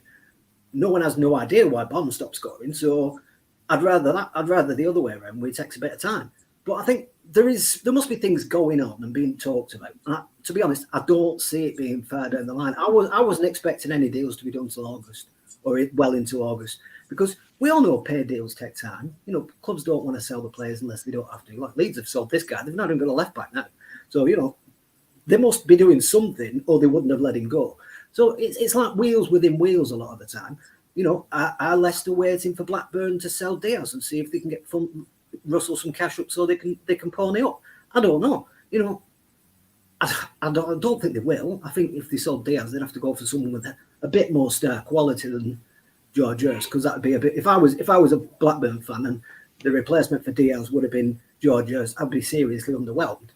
No one has no idea why Bonne stopped scoring, so I'd rather that. I'd rather the other way around, where it takes a bit of time. But I think there must be things going on and being talked about. To be honest, I don't see it being far down the line. I wasn't expecting any deals to be done till August, or well into August, because we all know paid deals take time. Clubs don't want to sell the players unless they don't have to. Like Leeds have sold this guy; they've not even got a left back now. So they must be doing something, or they wouldn't have let him go. So it's like wheels within wheels a lot of the time. Are Leicester waiting for Blackburn to sell Diaz and see if they can get rustle some cash up so they can pawn it up? I don't know. I don't think they will. I think if they sold Diaz, they'd have to go for someone with a bit more star quality than George Hurst, because that'd be a bit. If I was a Blackburn fan and the replacement for Diaz would have been George Hurst, I'd be seriously underwhelmed.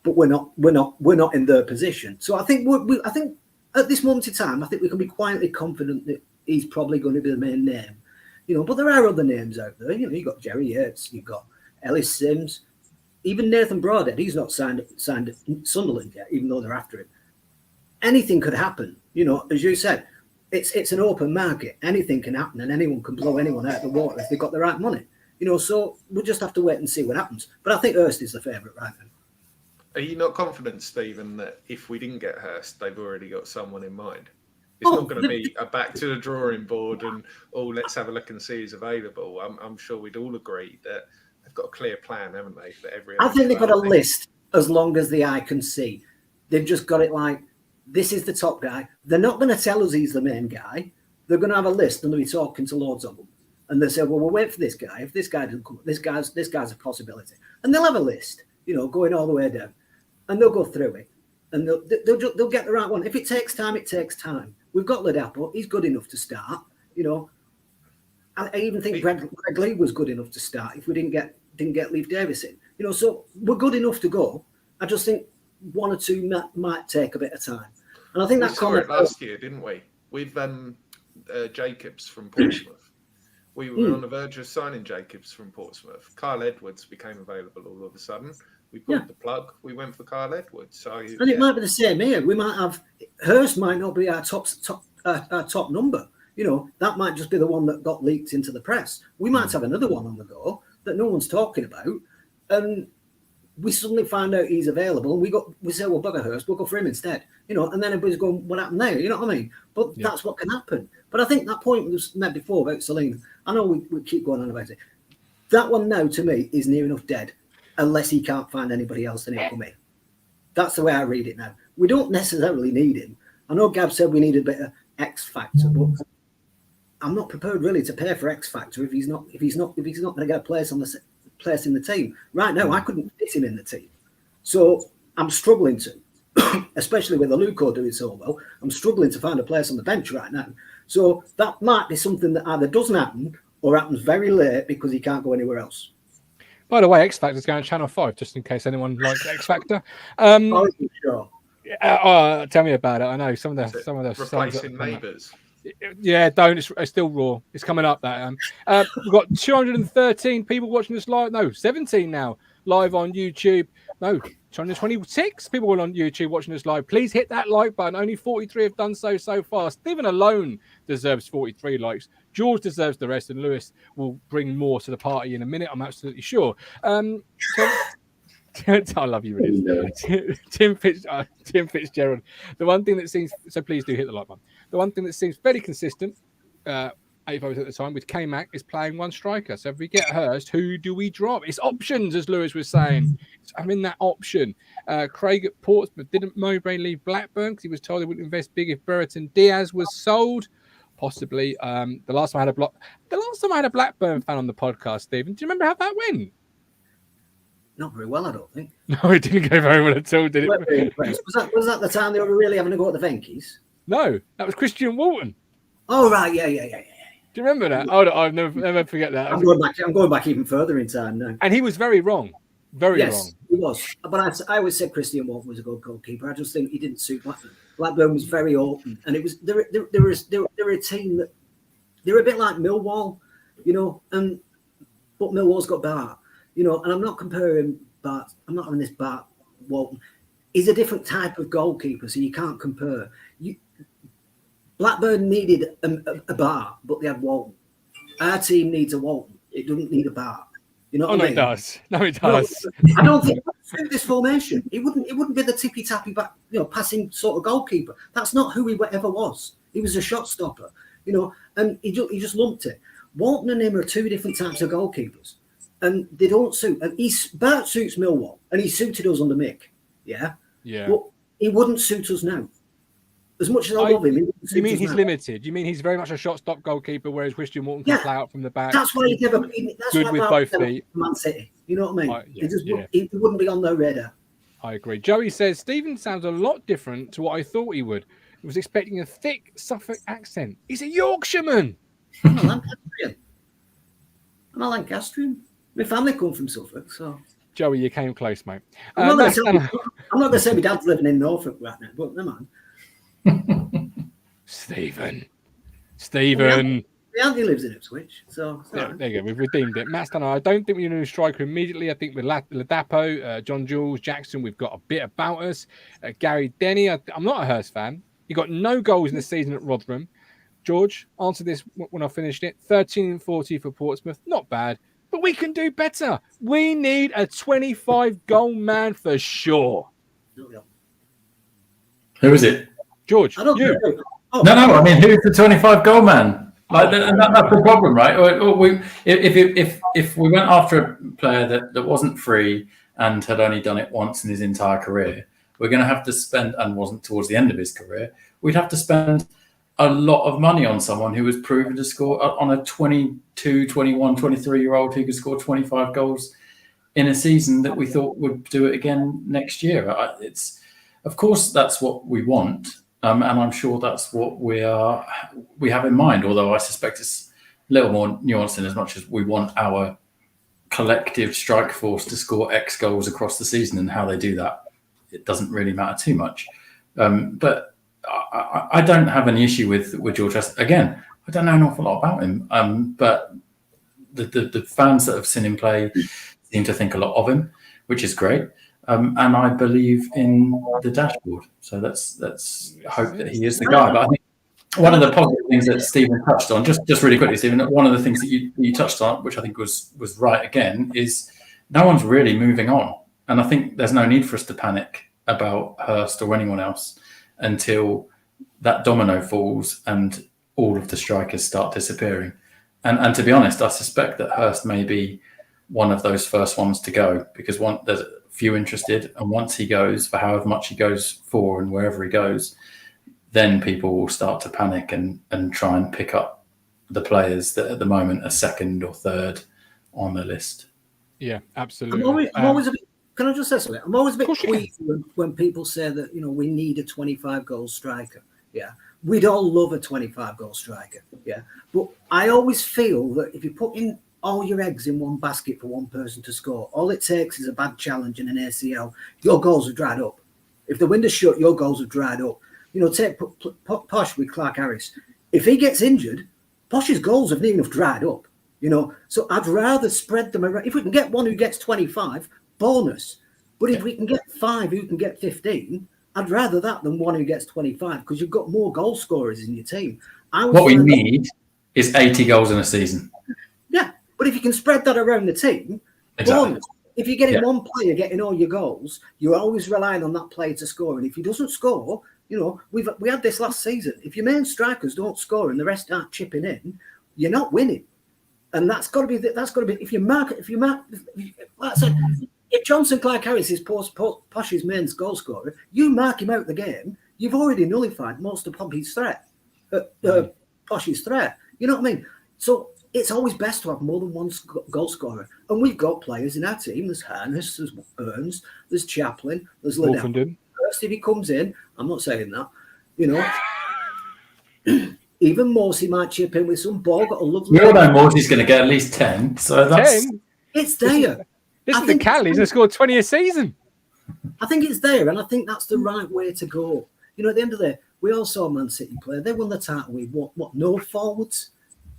But we're not in their position. So I think I think at this moment in time, I think we can be quietly confident that he's probably going to be the main name. But there are other names out there. You've got Jerry Yates, you've got Ellis Sims, even Nathan Broadhead. He's not signed at Sunderland yet, even though they're after him. Anything could happen. As you said, it's an open market. Anything can happen, and anyone can blow anyone out of the water if they've got the right money. So we'll just have to wait and see what happens. But I think Hurst is the favourite right now. Are you not confident, Stephen, that if we didn't get Hurst, they've already got someone in mind? It's not going to be a back to the drawing board and, let's have a look and see who's available. I'm sure we'd all agree that they've got a clear plan, haven't they, for every... I think they've got a list as long as the eye can see. They've just got it like, this is the top guy. They're not going to tell us he's the main guy. They're going to have a list and they'll be talking to loads of them. And they say, well, we'll wait for this guy. If this guy doesn't come, this guy's a possibility. And they'll have a list, going all the way down. And they'll go through it. And they'll get the right one. If it takes time, it takes time. We've got Ladapo. He's good enough to start. I even think Greg Leif was good enough to start if we didn't get Leif Davis in. So we're good enough to go. I just think one or two might take a bit of time. And I think we saw it last year, didn't we? With Jacobs from Portsmouth. We were on the verge of signing Jacobs from Portsmouth. Kyle Edwards became available all of a sudden. We pulled the plug. We went for Kyle Edwards. So, it might be the same here. We might have Hurst might not be our top number. That might just be the one that got leaked into the press. We might have another one on the go that no one's talking about, and we suddenly find out he's available, and we say, well, bugger Hurst, we'll go for him instead. And then everybody's going, what happened there? You know what I mean? But that's what can happen. But I think that point was made before about Salim. I know we keep going on about it. That one now, to me, is near enough dead. Unless he can't find anybody else, then he'll come in. That's the way I read it now. We don't necessarily need him. I know Gab said we need a bit of X factor, but I'm not prepared really to pay for X factor if he's not going to get a place in the team. Right now, I couldn't fit him in the team, so I'm struggling to, especially with Aluko doing so well. I'm struggling to find a place on the bench right now. So that might be something that either doesn't happen or happens very late because he can't go anywhere else. By the way, X Factor's going to Channel 5, just in case anyone likes X Factor. Sure. Tell me about it. I know some of the replacing Neighbours. Yeah, don't. It's still raw. It's coming up that. We've got 213 people watching us live. No, 17 now live on YouTube. No, 226 people on YouTube watching us live. Please hit that like button. Only 43 have done so far. Stephen alone deserves 43 likes. George deserves the rest, and Lewis will bring more to the party in a minute. I'm absolutely sure. I love you, really. Tim Fitzgerald. The one thing that seems so, please do hit the like button. The one thing that seems very consistent, 8 votes at the time, with K-Mac is playing one striker. So if we get Hurst, who do we drop? It's options, as Lewis was saying. I'm in that option. Craig at Portsmouth. Didn't Mowbray leave Blackburn because he was told they wouldn't invest big if Brereton Diaz was sold? Possibly. The last time I had a Blackburn fan on the podcast, Stephen. Do you remember how that went? Not very well, I don't think. No, it didn't go very well at all, did it? Was that the time they were really having to go at the Venkies? No, that was Christian Walton. Oh, right, yeah. Do you remember that? Oh, I'll never forget that. I'm going back even further in time now. And he was very wrong. Very wrong. Yes, he was. But I always said Christian Walton was a good goalkeeper. I just think he didn't suit Blackburn. Blackburn was very open, and it was they were a team that they were a bit like Millwall, but Millwall's got Bart, and I'm not comparing Bart. I'm not having this Bart Walton. He's a different type of goalkeeper, so you can't compare. Blackburn needed a Bart, but they had Walton. Our team needs a Walton. It doesn't need a Bart. You know what I mean? It does. No, it does. No, I don't think through this formation, he wouldn't be the tippy tappy back, passing sort of goalkeeper. That's not who he ever was. He was a shot stopper, and he just lumped it. Walton and him are two different types of goalkeepers, and they don't suit. And Bart suits Millwall, and he suited us under Mick. Yeah. But he wouldn't suit us now. As much as I love him, you mean he's limited? You mean he's very much a shot-stop goalkeeper, whereas Christian Walton can play out from the back? That's why he's good with both feet. Man City, you know what I mean? He wouldn't be on their radar. I agree. Joey says Stephen sounds a lot different to what I thought he would. I was expecting a thick Suffolk accent. He's a Yorkshireman. I'm a Lancastrian. I'm a Lancastrian. My family come from Suffolk, so. Joey, you came close, mate. I'm not going to say my dad's living in Norfolk right now, but never mind. Stephen. My auntie lives in Ipswich, so. Yeah, there you go. We've redeemed it. Matt Stanner, I don't think we need a new striker immediately. I think with Ladapo, John Jules, Jackson, we've got a bit about us. Gary Denny, I'm not a Hurst fan. He got no goals in the season at Rotherham. George, answer this when I finished it. 13-40 for Portsmouth. Not bad, but we can do better. We need a 25-goal man for sure. Who is it? George, I don't you. know. Oh. No. I mean, who's the 25-goal man? Like, and that's the problem, right? If we went after a player that wasn't free and had only done it once in his entire career, we're going to have to spend, and wasn't towards the end of his career, we'd have to spend a lot of money on someone who was proven to score on a 22, 21, 23-year-old who could score 25 goals in a season that we thought would do it again next year. Of course, that's what we want. And I'm sure that's what we have in mind, although I suspect it's a little more nuanced in as much as we want our collective strike force to score X goals across the season, and how they do that, it doesn't really matter too much. But I don't have any issue with George. Again, I don't know an awful lot about him, but the fans that have seen him play seem to think a lot of him, which is great. And I believe in the dashboard. So let's hope that he is the guy. But I think one of the positive things that Stephen touched on, just really quickly, Stephen, one of the things that you touched on, which I think was right again, is no one's really moving on. And I think there's no need for us to panic about Hurst or anyone else until that domino falls and all of the strikers start disappearing. And to be honest, I suspect that Hurst may be one of those first ones to go, because there's few interested, and once he goes, for however much he goes for and wherever he goes, then people will start to panic and try and pick up the players that at the moment are second or third on the list. Yeah, absolutely. I'm always a bit, can I just say something? I'm always a bit queasy when people say that, we need a 25-goal striker. Yeah, we'd all love a 25-goal striker. Yeah, but I always feel that if you put in all your eggs in one basket for one person to score, all it takes is a bad challenge and an ACL. Your goals have dried up. If the window's shut, your goals have dried up. Take Posh with Clark Harris. If he gets injured, Posh's goals have near enough dried up. So I'd rather spread them around. If we can get one who gets 25, bonus. But if we can get 5 who can get 15, I'd rather that than one who gets 25, because you've got more goal scorers in your team. What we need is 80 goals in a season. Yeah. But if you can spread that around the team, bonus. If you're getting one player getting all your goals, you're always relying on that player to score. And if he doesn't score, we had this last season. If your main strikers don't score and the rest aren't chipping in, you're not winning. And that's got to be. If like I said, if Johnson Clark Harris is Posh's main goal scorer, you mark him out the game, you've already nullified most of Posh's threat. Posh's threat. You know what I mean? So it's always best to have more than one goal scorer. And we've got players in our team. There's Harness, there's Burns, there's Chaplin, there's Liddell. First, if he comes in, I'm not saying that, even Morsey might chip in with some ball. Got a lovely. We all know Morsey's going to get at least 10. So that's 10? It's there. Listen to Callie's and scored 20 a season. I think it's there, and I think that's the right way to go. At the end of the day, we all saw Man City play. They won the title with what no forwards.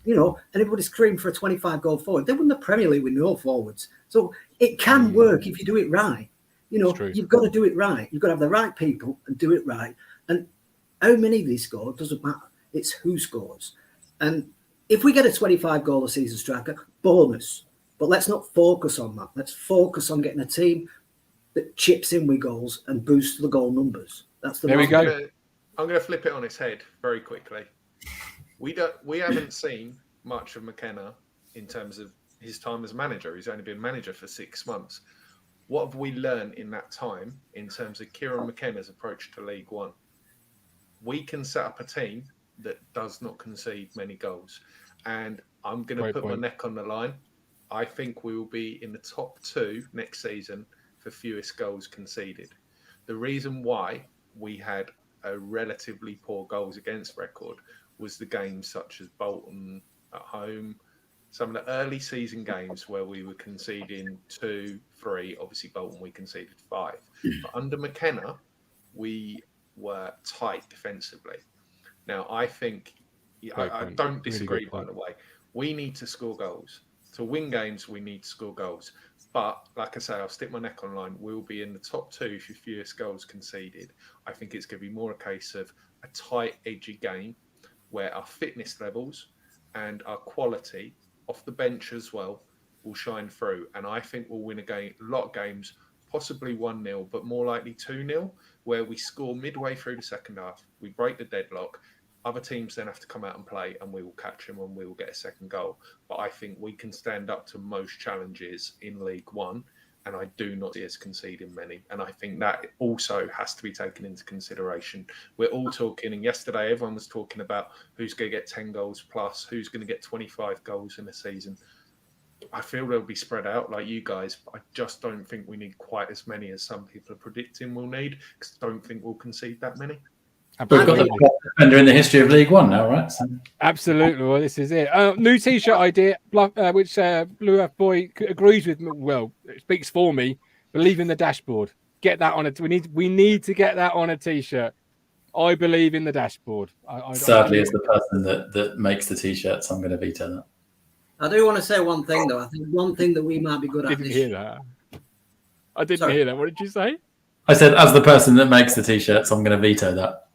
And everybody screamed for a 25-goal forward. They won the Premier League with no forwards. So it can work if you do it right. You've got to do it right. You've got to have the right people and do it right. And how many they score doesn't matter. It's who scores. And if we get a 25-goal a season striker, bonus. But let's not focus on that. Let's focus on getting a team that chips in with goals and boosts the goal numbers. That's the. There we go. I'm going to flip it on its head very quickly. We haven't seen much of McKenna in terms of his time as manager. He's only been manager for 6 months. What have we learned in that time in terms of Kieran McKenna's approach to League One? We can set up a team that does not concede many goals. And I'm going to put my neck on the line. I think we will be in the top 2 next season for fewest goals conceded. The reason why we had a relatively poor goals against record was the games such as Bolton at home, some of the early season games where we were conceding 2, 3. Obviously, Bolton, we conceded 5. But under McKenna, we were tight defensively. Now, I think, I don't disagree, by the way. We need to score goals. To win games, we need to score goals. But, like I say, I'll stick my neck on line. We'll be in the top 2 for fewest goals conceded. I think it's going to be more a case of a tight, edgy game where our fitness levels and our quality off the bench as well will shine through. And I think we'll win a lot of games, possibly 1-0, but more likely 2-0, where we score midway through the second half. We break the deadlock. Other teams then have to come out and play, and we will catch them and we will get a second goal. But I think we can stand up to most challenges in League One, and I do not see us conceding many. And I think that also has to be taken into consideration. We're all talking, and yesterday everyone was talking about who's going to get 10 goals plus, who's going to get 25 goals in a season. I feel they'll be spread out like you guys, but I just don't think we need quite as many as some people are predicting we'll need, because I don't think we'll concede that many. We've got the best defender in the history of League One now, right? So. Absolutely. Well, this is it. New T-shirt idea, which Blue Earth Boy agrees with me. Well, it speaks for me. Believe in the dashboard. Get that on it. We need to get that on a T-shirt. I believe in the dashboard. Sadly, as the person that makes the T-shirts, I'm going to veto that. I do want to say one thing, though. I think one thing that we might be good at. I didn't hear that. What did you say? I said, as the person that makes the T-shirts, I'm going to veto that.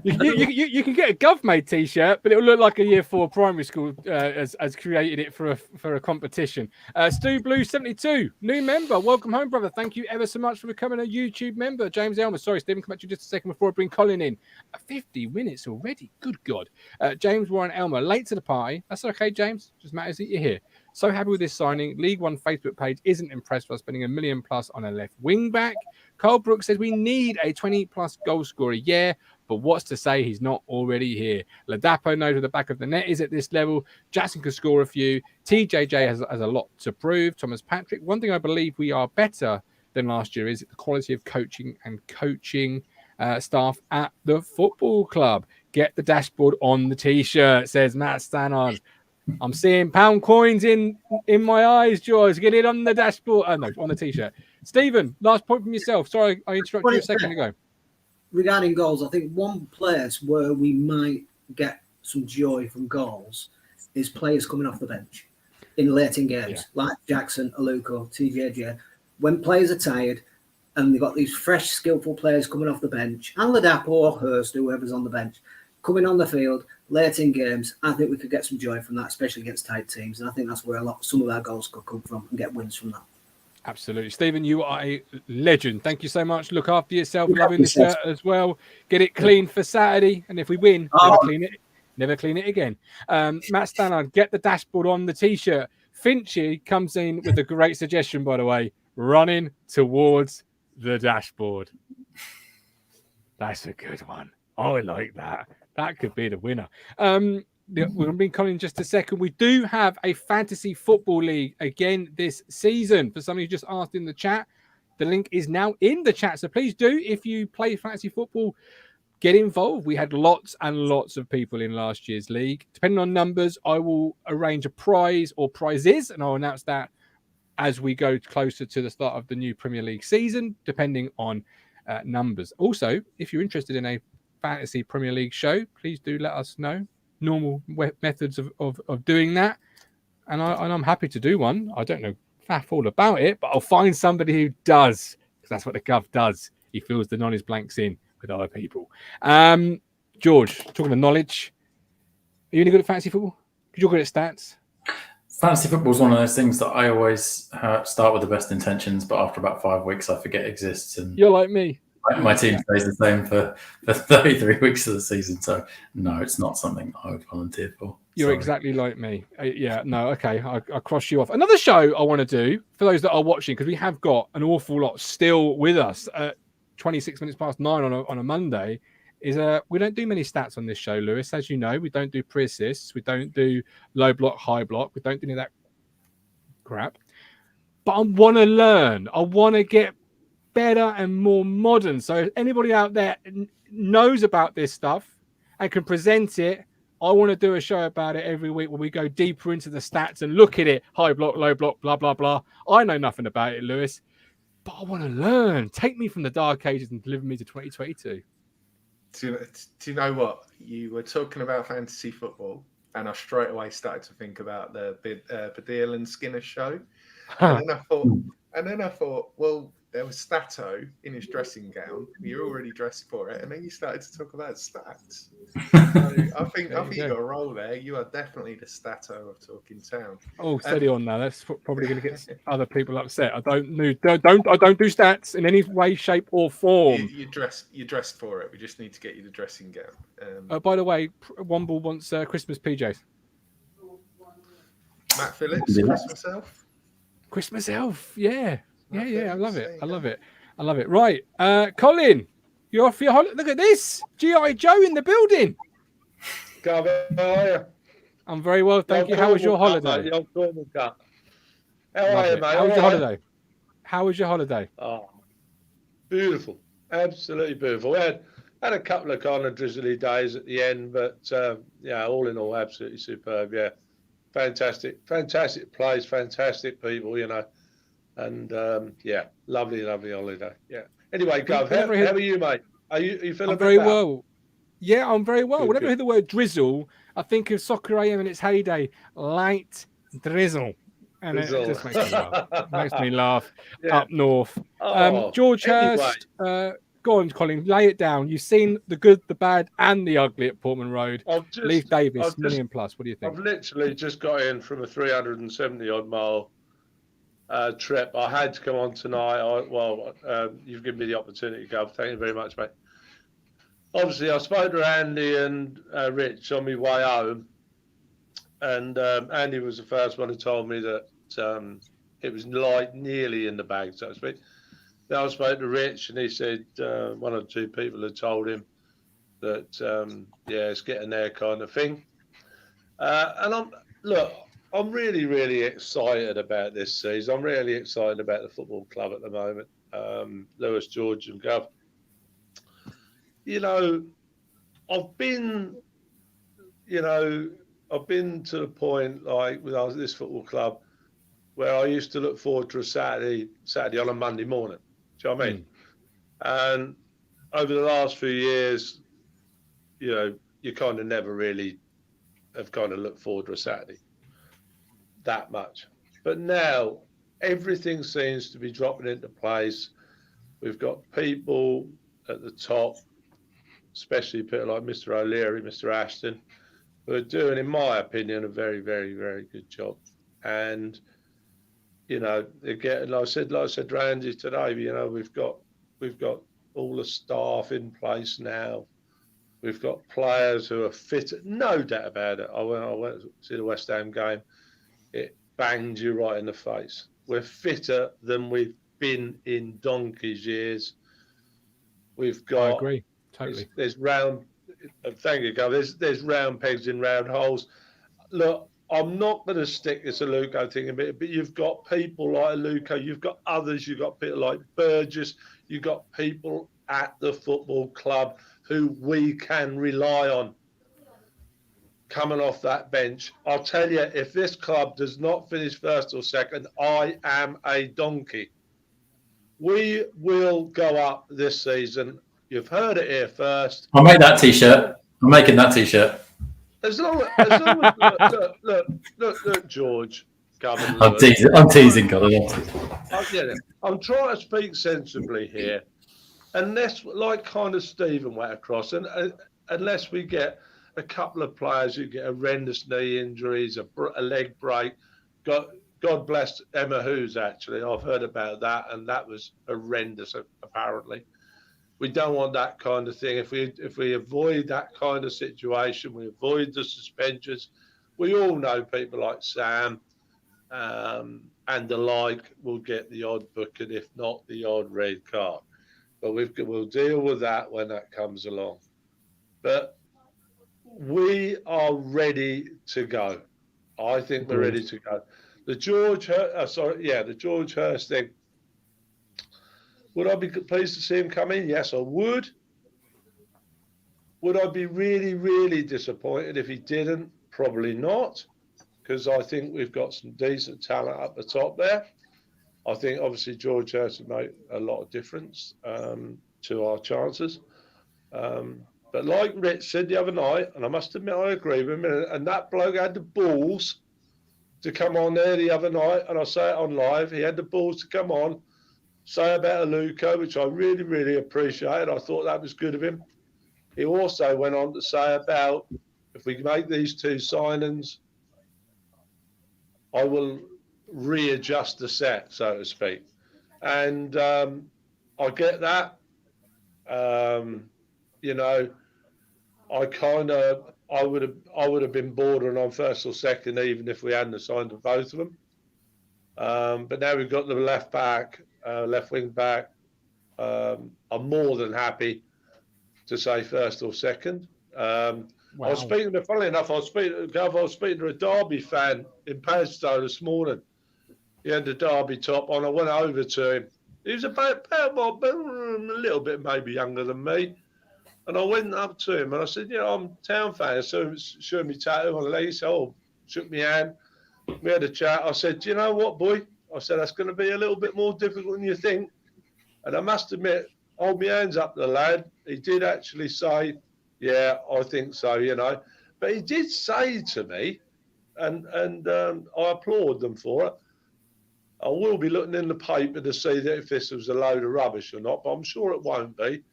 You can get a Gov-made T-shirt, but it will look like a Year 4 primary school has created it for a competition. Stu Blue 72, new member. Welcome home, brother. Thank you ever so much for becoming a YouTube member. James Elmer. Sorry, Stephen, come back to you just a second before I bring Colin in. 50 minutes already. Good God. James Warren Elmer, late to the party. That's okay, James. Just matters that you're here. So happy with this signing. League One Facebook page isn't impressed by spending $1 million plus on a left wing back. Carl Brooks says we need a 20-plus goal scorer. Yeah, but what's to say he's not already here? Ladapo knows where the back of the net is at this level. Jackson could score a few. TJJ has a lot to prove. Thomas Patrick. One thing I believe we are better than last year is the quality of coaching and coaching staff at the football club. Get the dashboard on the T-shirt, says Matt Stannard. I'm seeing pound coins in my eyes, George. Get it on the dashboard. Oh, no, on the T-shirt. Stephen, last point from yourself. Sorry, I interrupted you a second ago. Regarding goals, I think one place where we might get some joy from goals is players coming off the bench in late in games, like Jackson, Aluko, TJJ. When players are tired and they've got these fresh, skillful players coming off the bench, and Ladapo or Hurst, whoever's on the bench, coming on the field late in games, I think we could get some joy from that, especially against tight teams. And I think that's where some of our goals could come from and get wins from that. Absolutely. Stephen, you are a legend. Thank you so much. Look after yourself. Loving the shirt as well. Get it clean for Saturday. And if we win, never clean it again. Matt Stannard, get the dashboard on the T-shirt. Finchy comes in with a great suggestion, by the way. Running towards the dashboard. That's a good one. I like that. That could be the winner. We're going to bring Colin in just a second. We do have a fantasy football league again this season. For somebody who just asked in the chat, the link is now in the chat. So please do, if you play fantasy football, get involved. We had lots and lots of people in last year's league. Depending on numbers, I will arrange a prize or prizes, and I'll announce that as we go closer to the start of the new Premier League season, depending on numbers. Also, if you're interested in a fantasy Premier League show, please do let us know. Normal methods of doing that, and I'm happy to do one. I don't know faff all about it, but I'll find somebody who does, because that's what the Gov does. He fills the knowledge blanks in with other people. George, talking of knowledge, are you any good at fantasy football? Because you're good at stats. Fantasy football is one of those things that I always start with the best intentions, but after about 5 weeks, I forget it exists. And you're like me. My team stays the same for 33 weeks of the season. So, no, it's not something I would volunteer for. You're exactly like me. Okay. I cross you off. Another show I want to do, for those that are watching, because we have got an awful lot still with us at 26 minutes past 9 on a Monday, is we don't do many stats on this show, Lewis. As you know, we don't do pre-assists. We don't do low block, high block. We don't do any of that crap. but I want to learn. I want to get better and more modern. So if anybody out there knows about this stuff and can present it, I want to do a show about it every week where we go deeper into the stats and look at it. High block, low block, blah, blah, blah. I know nothing about it, Lewis, but I want to learn. Take me from the dark ages and deliver me to 2022. Do you know what? You were talking about fantasy football, and I straight away started to think about the Badil and Skinner show. And then I thought, well, there was Stato in his dressing gown. You're already dressed for it, and then you started to talk about stats. So I think you got a role there. You are definitely the Stato of Talking Town. Oh, steady on now. That's probably going to get other people upset. I don't do stats in any way, shape, or form. You dressed for it. We just need to get you the dressing gown. By the way, Womble wants Christmas PJs. Matt Phillips, Christmas elf. Christmas elf, yeah. I love it. Right, Colin, you're off for your holiday. Look at this, G.I. Joe in the building. Gavin, how are you? I'm very well, thank you. How was your holiday? How are you, mate? How was your holiday? Oh, beautiful, absolutely beautiful. We had a couple of kind of drizzly days at the end, but all in all, absolutely superb. Yeah, fantastic place, fantastic people, and lovely holiday. Yeah. Anyway, Gov, how are you, mate? Are you feeling very well? Yeah, I'm very well. Good, Whenever I hear the word drizzle, I think of Soccer AM in its heyday, light drizzle. And it just makes me laugh. Makes me laugh up north. George Hurst, go on, Colin, lay it down. You've seen the good, the bad, and the ugly at Portman Road. Leif Davis, $1 million plus. What do you think? I've literally just got in from a 370-odd mile trip. I had to come on tonight. You've given me the opportunity, Gov. Thank you very much, mate. Obviously, I spoke to Andy and Rich on my way home, and Andy was the first one who told me that it was nearly in the bag, so to speak. Then I spoke to Rich, and he said one or two people had told him that it's getting there, kind of thing. And I'm really, really excited about this season. I'm really excited about the football club at the moment. Lewis, George, and Gov. I've been to the point, like with this football club, where I used to look forward to a Saturday on a Monday morning. Do you know what I mean? And over the last few years, you kind of never really have kind of looked forward to a Saturday that much. But now everything seems to be dropping into place. We've got people at the top, especially people like Mr. O'Leary, Mr. Ashton, who are doing, in my opinion, a very, very, very good job. And they're getting, like I said to Randy today, we've got all the staff in place now. We've got players who are fit, no doubt about it. I went to see the West Ham game. It banged you right in the face. We're fitter than we've been in donkey's years. We've got. I agree totally. There's round. Thank you, Gov. There's round pegs in round holes. Look, I'm not going to stick this Aluko thing a bit, but you've got people like Aluko. You've got others. You've got people like Burgess. You've got people at the football club who we can rely on coming off that bench. I'll tell you, if this club does not finish first or second, I am a donkey. We will go up this season. You've heard it here first. I'll make that T-shirt. I'm making that T-shirt. As long as look, George. I'm teasing, Colin. I'm trying to speak sensibly here. Unless, like kind of Stephen went across, and unless we get a couple of players who get horrendous knee injuries, a leg break. God bless Emma Hughes, actually. I've heard about that, and that was horrendous, apparently. We don't want that kind of thing. If we avoid that kind of situation, we avoid the suspensions. We all know people like Sam and the like will get the odd booking, if not the odd red card. But we'll deal with that when that comes along. But we are ready to go. I think we're ready to go. the George Hurst thing. Would I be pleased to see him come in? Yes, I would. Would I be really, really disappointed if he didn't? Probably not, because I think we've got some decent talent up the top there. I think obviously George Hurst would make a lot of difference to our chances. But like Rich said the other night, and I must admit I agree with him, and that bloke had the balls to come on there the other night, and I say it on live, he had the balls to come on, say about Aluko, which I really, really appreciated. I thought that was good of him. He also went on to say about, if we make these two signings, I will readjust the set, so to speak. And I get that. You know, I would have been bordering on first or second, even if we hadn't assigned to both of them. But now we've got the left wing back. I'm more than happy to say first or second. Wow. I was speaking to, funnily enough, I was speaking to a Derby fan in Padstow this morning. He had the Derby top on. I went over to him. He was about a little bit maybe younger than me. And I went up to him and I said, you know, I'm a Town fan. So he showed me tattoo on the leg. He said, oh, shook me hand. We had a chat. I said, do you know what, boy? I said, that's going to be a little bit more difficult than you think. And I must admit, hold my hands up to the lad. He did actually say, yeah, I think so, you know. But he did say to me, and I applaud them for it, I will be looking in the paper to see that if this was a load of rubbish or not, but I'm sure it won't be.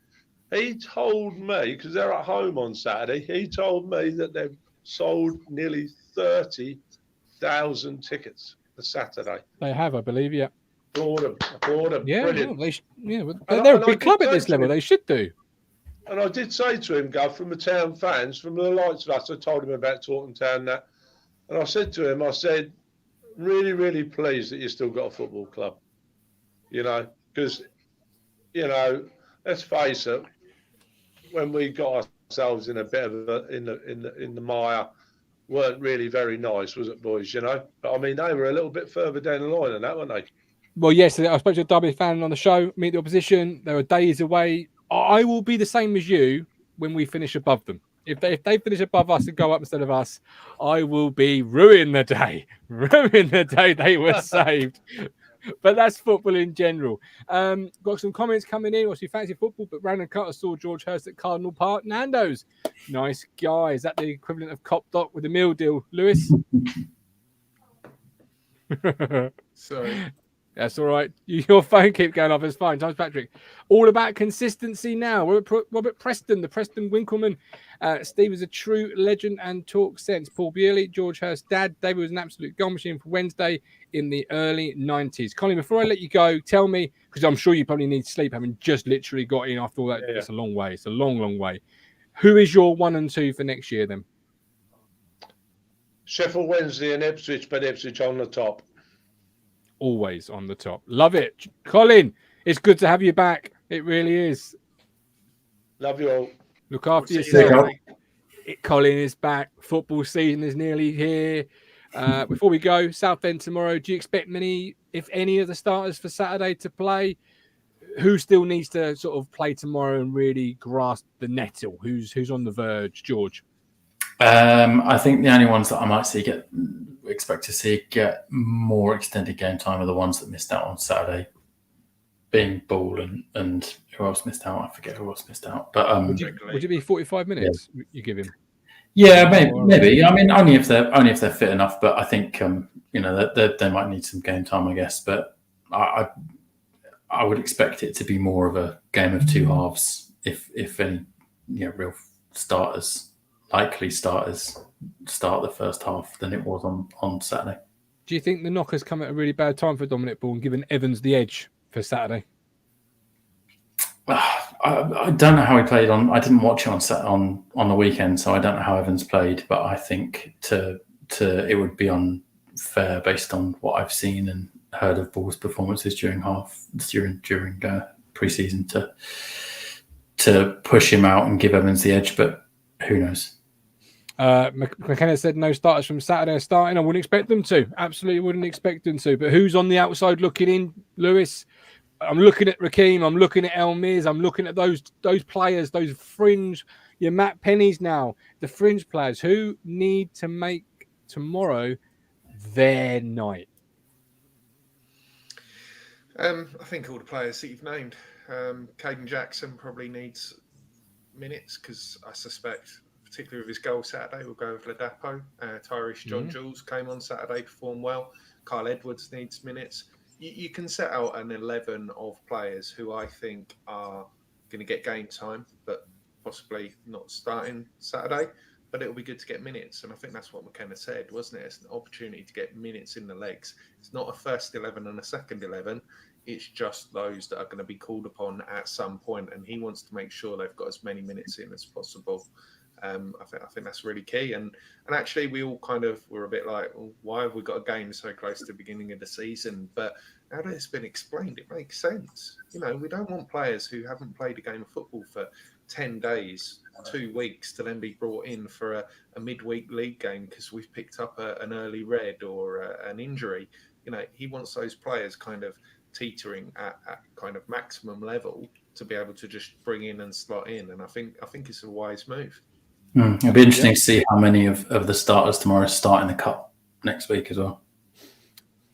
He told me, because they're at home on Saturday, he told me that they've sold nearly 30,000 tickets for Saturday. They have, I believe, yeah. Applaud them. Yeah, brilliant. They're a big club at this level. They should do. And I did say to him, Gav, from the Town fans, from the likes of us, I told him about Taunton Town that. And I said to him, I said, really, really pleased that you still got a football club. You know, because, you know, let's face it, when we got ourselves in a bit of in the mire, weren't really very nice, was it, boys? You know, but I mean, they were a little bit further down the line than that, weren't they? Well, yes, I spoke to a Derby fan on the show, meet the opposition. They were days away. I will be the same as you when we finish above them. If they finish above us and go up instead of us, I will be ruin the day they were saved. But that's football in general. Got some comments coming in. Obviously, fancy football, but Brandon Cutter saw George Hurst at Cardinal Park. Nando's. Nice guy. Is that the equivalent of Cop Doc with a meal deal, Lewis? Sorry. That's all right. Your phone keeps going off. It's fine. Times Patrick. All about consistency now. Robert Preston, the Preston Winkleman. Steve is a true legend and talks sense. Paul Beerley, George Hurst's dad. David was an absolute goal machine for Wednesday in the early 90s. Colin, before I let you go, tell me, because I'm sure you probably need sleep, having just literally got in after all that. Yeah. It's a long way. It's a long, long way. Who is your 1 and 2 for next year then? Sheffield Wednesday and Ipswich, but Ipswich on the top. Always on the top. Love it. Colin, it's good to have you back. It really is. Love you all. Look after yourself. Colin is back. Football season is nearly here. Before we go, Southend tomorrow. Do you expect many, if any, of the starters for Saturday to play? Who still needs to sort of play tomorrow and really grasp the nettle? Who's on the verge, George? I think the only ones that I might expect to see get more extended game time are the ones that missed out on Saturday, being Ball and who else missed out? I forget who else missed out. But would it be 45 minutes you give him? Yeah, maybe. I mean, only if they're fit enough. But I think you know they might need some game time, I guess. But I would expect it to be more of a game of two halves, if any, you know, real likely starters start the first half than it was on Saturday. Do you think the knockers come at a really bad time for Dominic Ball and giving Evans the edge for Saturday? I don't know how he played on. I didn't watch it on the weekend, so I don't know how Evans played. But I think it would be unfair based on what I've seen and heard of Ball's performances during pre-season to push him out and give Evans the edge. But who knows? McKenna said no starters from Saturday are starting. I wouldn't expect them to. Absolutely wouldn't expect them to. But who's on the outside looking in, Lewis? I'm looking at Raheem. I'm looking at Elmiz. I'm looking at those players, those fringe, your Matt Pennies now, the fringe players who need to make tomorrow their night. I think all the players that you've named. Caden Jackson probably needs minutes because I suspect, particularly with his goal Saturday, we'll go with Ladapo. Tyrese John Jules came on Saturday, performed well. Kyle Edwards needs minutes. You can set out an 11 of players who I think are going to get game time, but possibly not starting Saturday. But it'll be good to get minutes. And I think that's what McKenna said, wasn't it? It's an opportunity to get minutes in the legs. It's not a first 11 and a second 11. It's just those that are going to be called upon at some point. And he wants to make sure they've got as many minutes in as possible. I think that's really key. And actually, we all kind of were a bit like, well, why have we got a game so close to the beginning of the season? But now that it's been explained, it makes sense. You know, we don't want players who haven't played a game of football for 10 days, 2 weeks, to then be brought in for a midweek league game because we've picked up an early red or an injury. You know, he wants those players kind of teetering at kind of maximum level to be able to just bring in and slot in. And I think it's a wise move. It'll be interesting to see how many of the starters tomorrow start in the cup next week as well.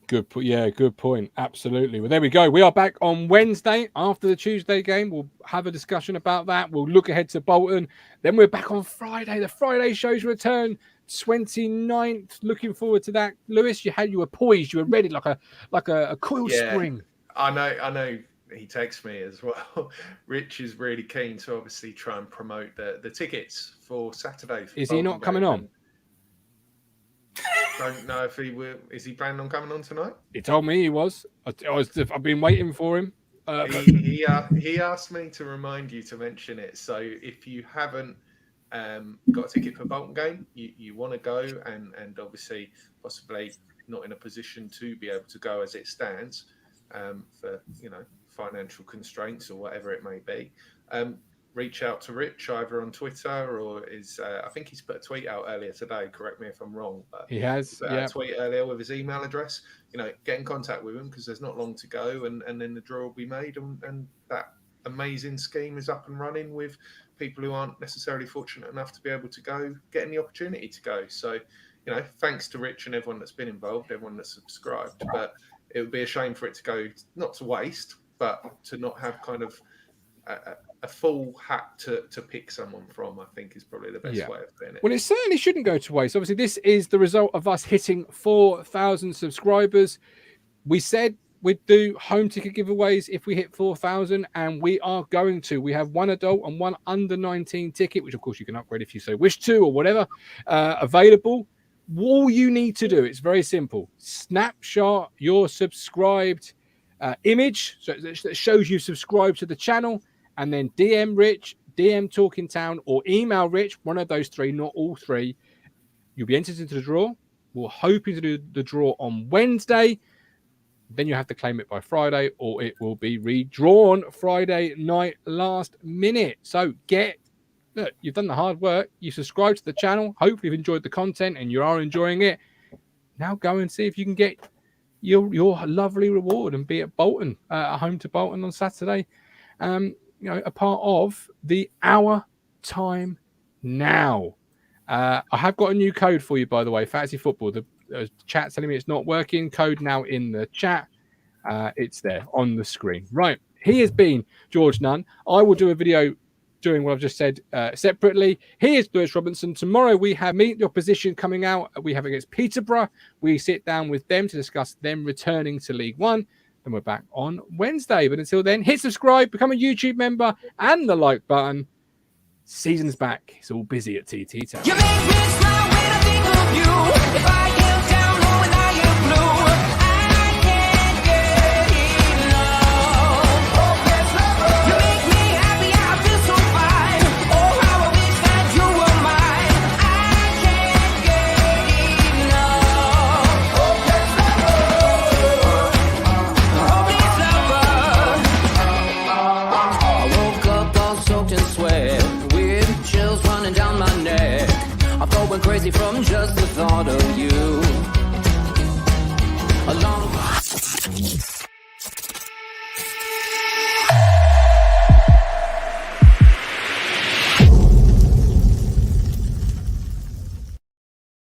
Good point. Absolutely. Well, there we go. We are back on Wednesday after the Tuesday game. We'll have a discussion about that. We'll look ahead to Bolton. Then we're back on Friday. The Friday show's return, 29th. Looking forward to that. Lewis, you were poised. You were ready like a coiled spring. I know. He texts me as well. Rich is really keen to obviously try and promote the tickets for Saturday. Is he not coming on? Don't know if he will. Is he planning on coming on tonight? He told me he was. I've been waiting for him. He asked me to remind you to mention it. So if you haven't got a ticket for Bolton game, you want to go and obviously possibly not in a position to be able to go as it stands for financial constraints or whatever it may be. Reach out to Rich either on Twitter or I think he's put a tweet out earlier today. Correct me if I'm wrong, but he has a tweet earlier with his email address. Get in contact with him because there's not long to go, and then the draw will be made, and that amazing scheme is up and running with people who aren't necessarily fortunate enough to be able to go, getting the opportunity to go. So, thanks to Rich and everyone that's been involved, everyone that's subscribed. But it would be a shame for it to go, not to waste, but to not have kind of a full hat to pick someone from, I think is probably the best way of doing it. Well, it certainly shouldn't go to waste. Obviously, this is the result of us hitting 4,000 subscribers. We said we'd do home ticket giveaways if we hit 4,000, and we are going to. We have one adult and one under 19 ticket, which of course you can upgrade if you so wish to or whatever, available. All you need to do, it's very simple. Snapshot your subscribed image so that shows you subscribe to the channel, and then DM Rich, DM Talking Town, or email Rich, one of those three, not all three. You'll be entered into the draw. We're hoping to do the draw on Wednesday. Then you have to claim it by Friday, or it will be redrawn Friday night last minute. So look, you've done the hard work. You subscribed to the channel. Hopefully you've enjoyed the content and you are enjoying it. Now go and see if you can get your lovely reward and be at Bolton, home to Bolton on Saturday. A part of the Our Time Now. I have got a new code for you, by the way. Fantasy Football. The chat telling me it's not working. Code now in the chat. It's there on the screen. Right. He has been George Nunn. I will do a video doing what I've just said separately. Here's Lewis Robertson. Tomorrow we have Meet the Opposition coming out. We have against Peterborough. We sit down with them to discuss them returning to League One. Then we're back on Wednesday. But until then, hit subscribe, become a YouTube member, and the like button. Season's back. It's all busy at TT Town. You make me smile when I think of you. If I get down low and I get blue, I can't get enough. You make me happy, I feel so fine. Oh, how I wish that you were mine. I can't get enough. I woke up all soaked in sweat, with chills running down my neck. I thought when from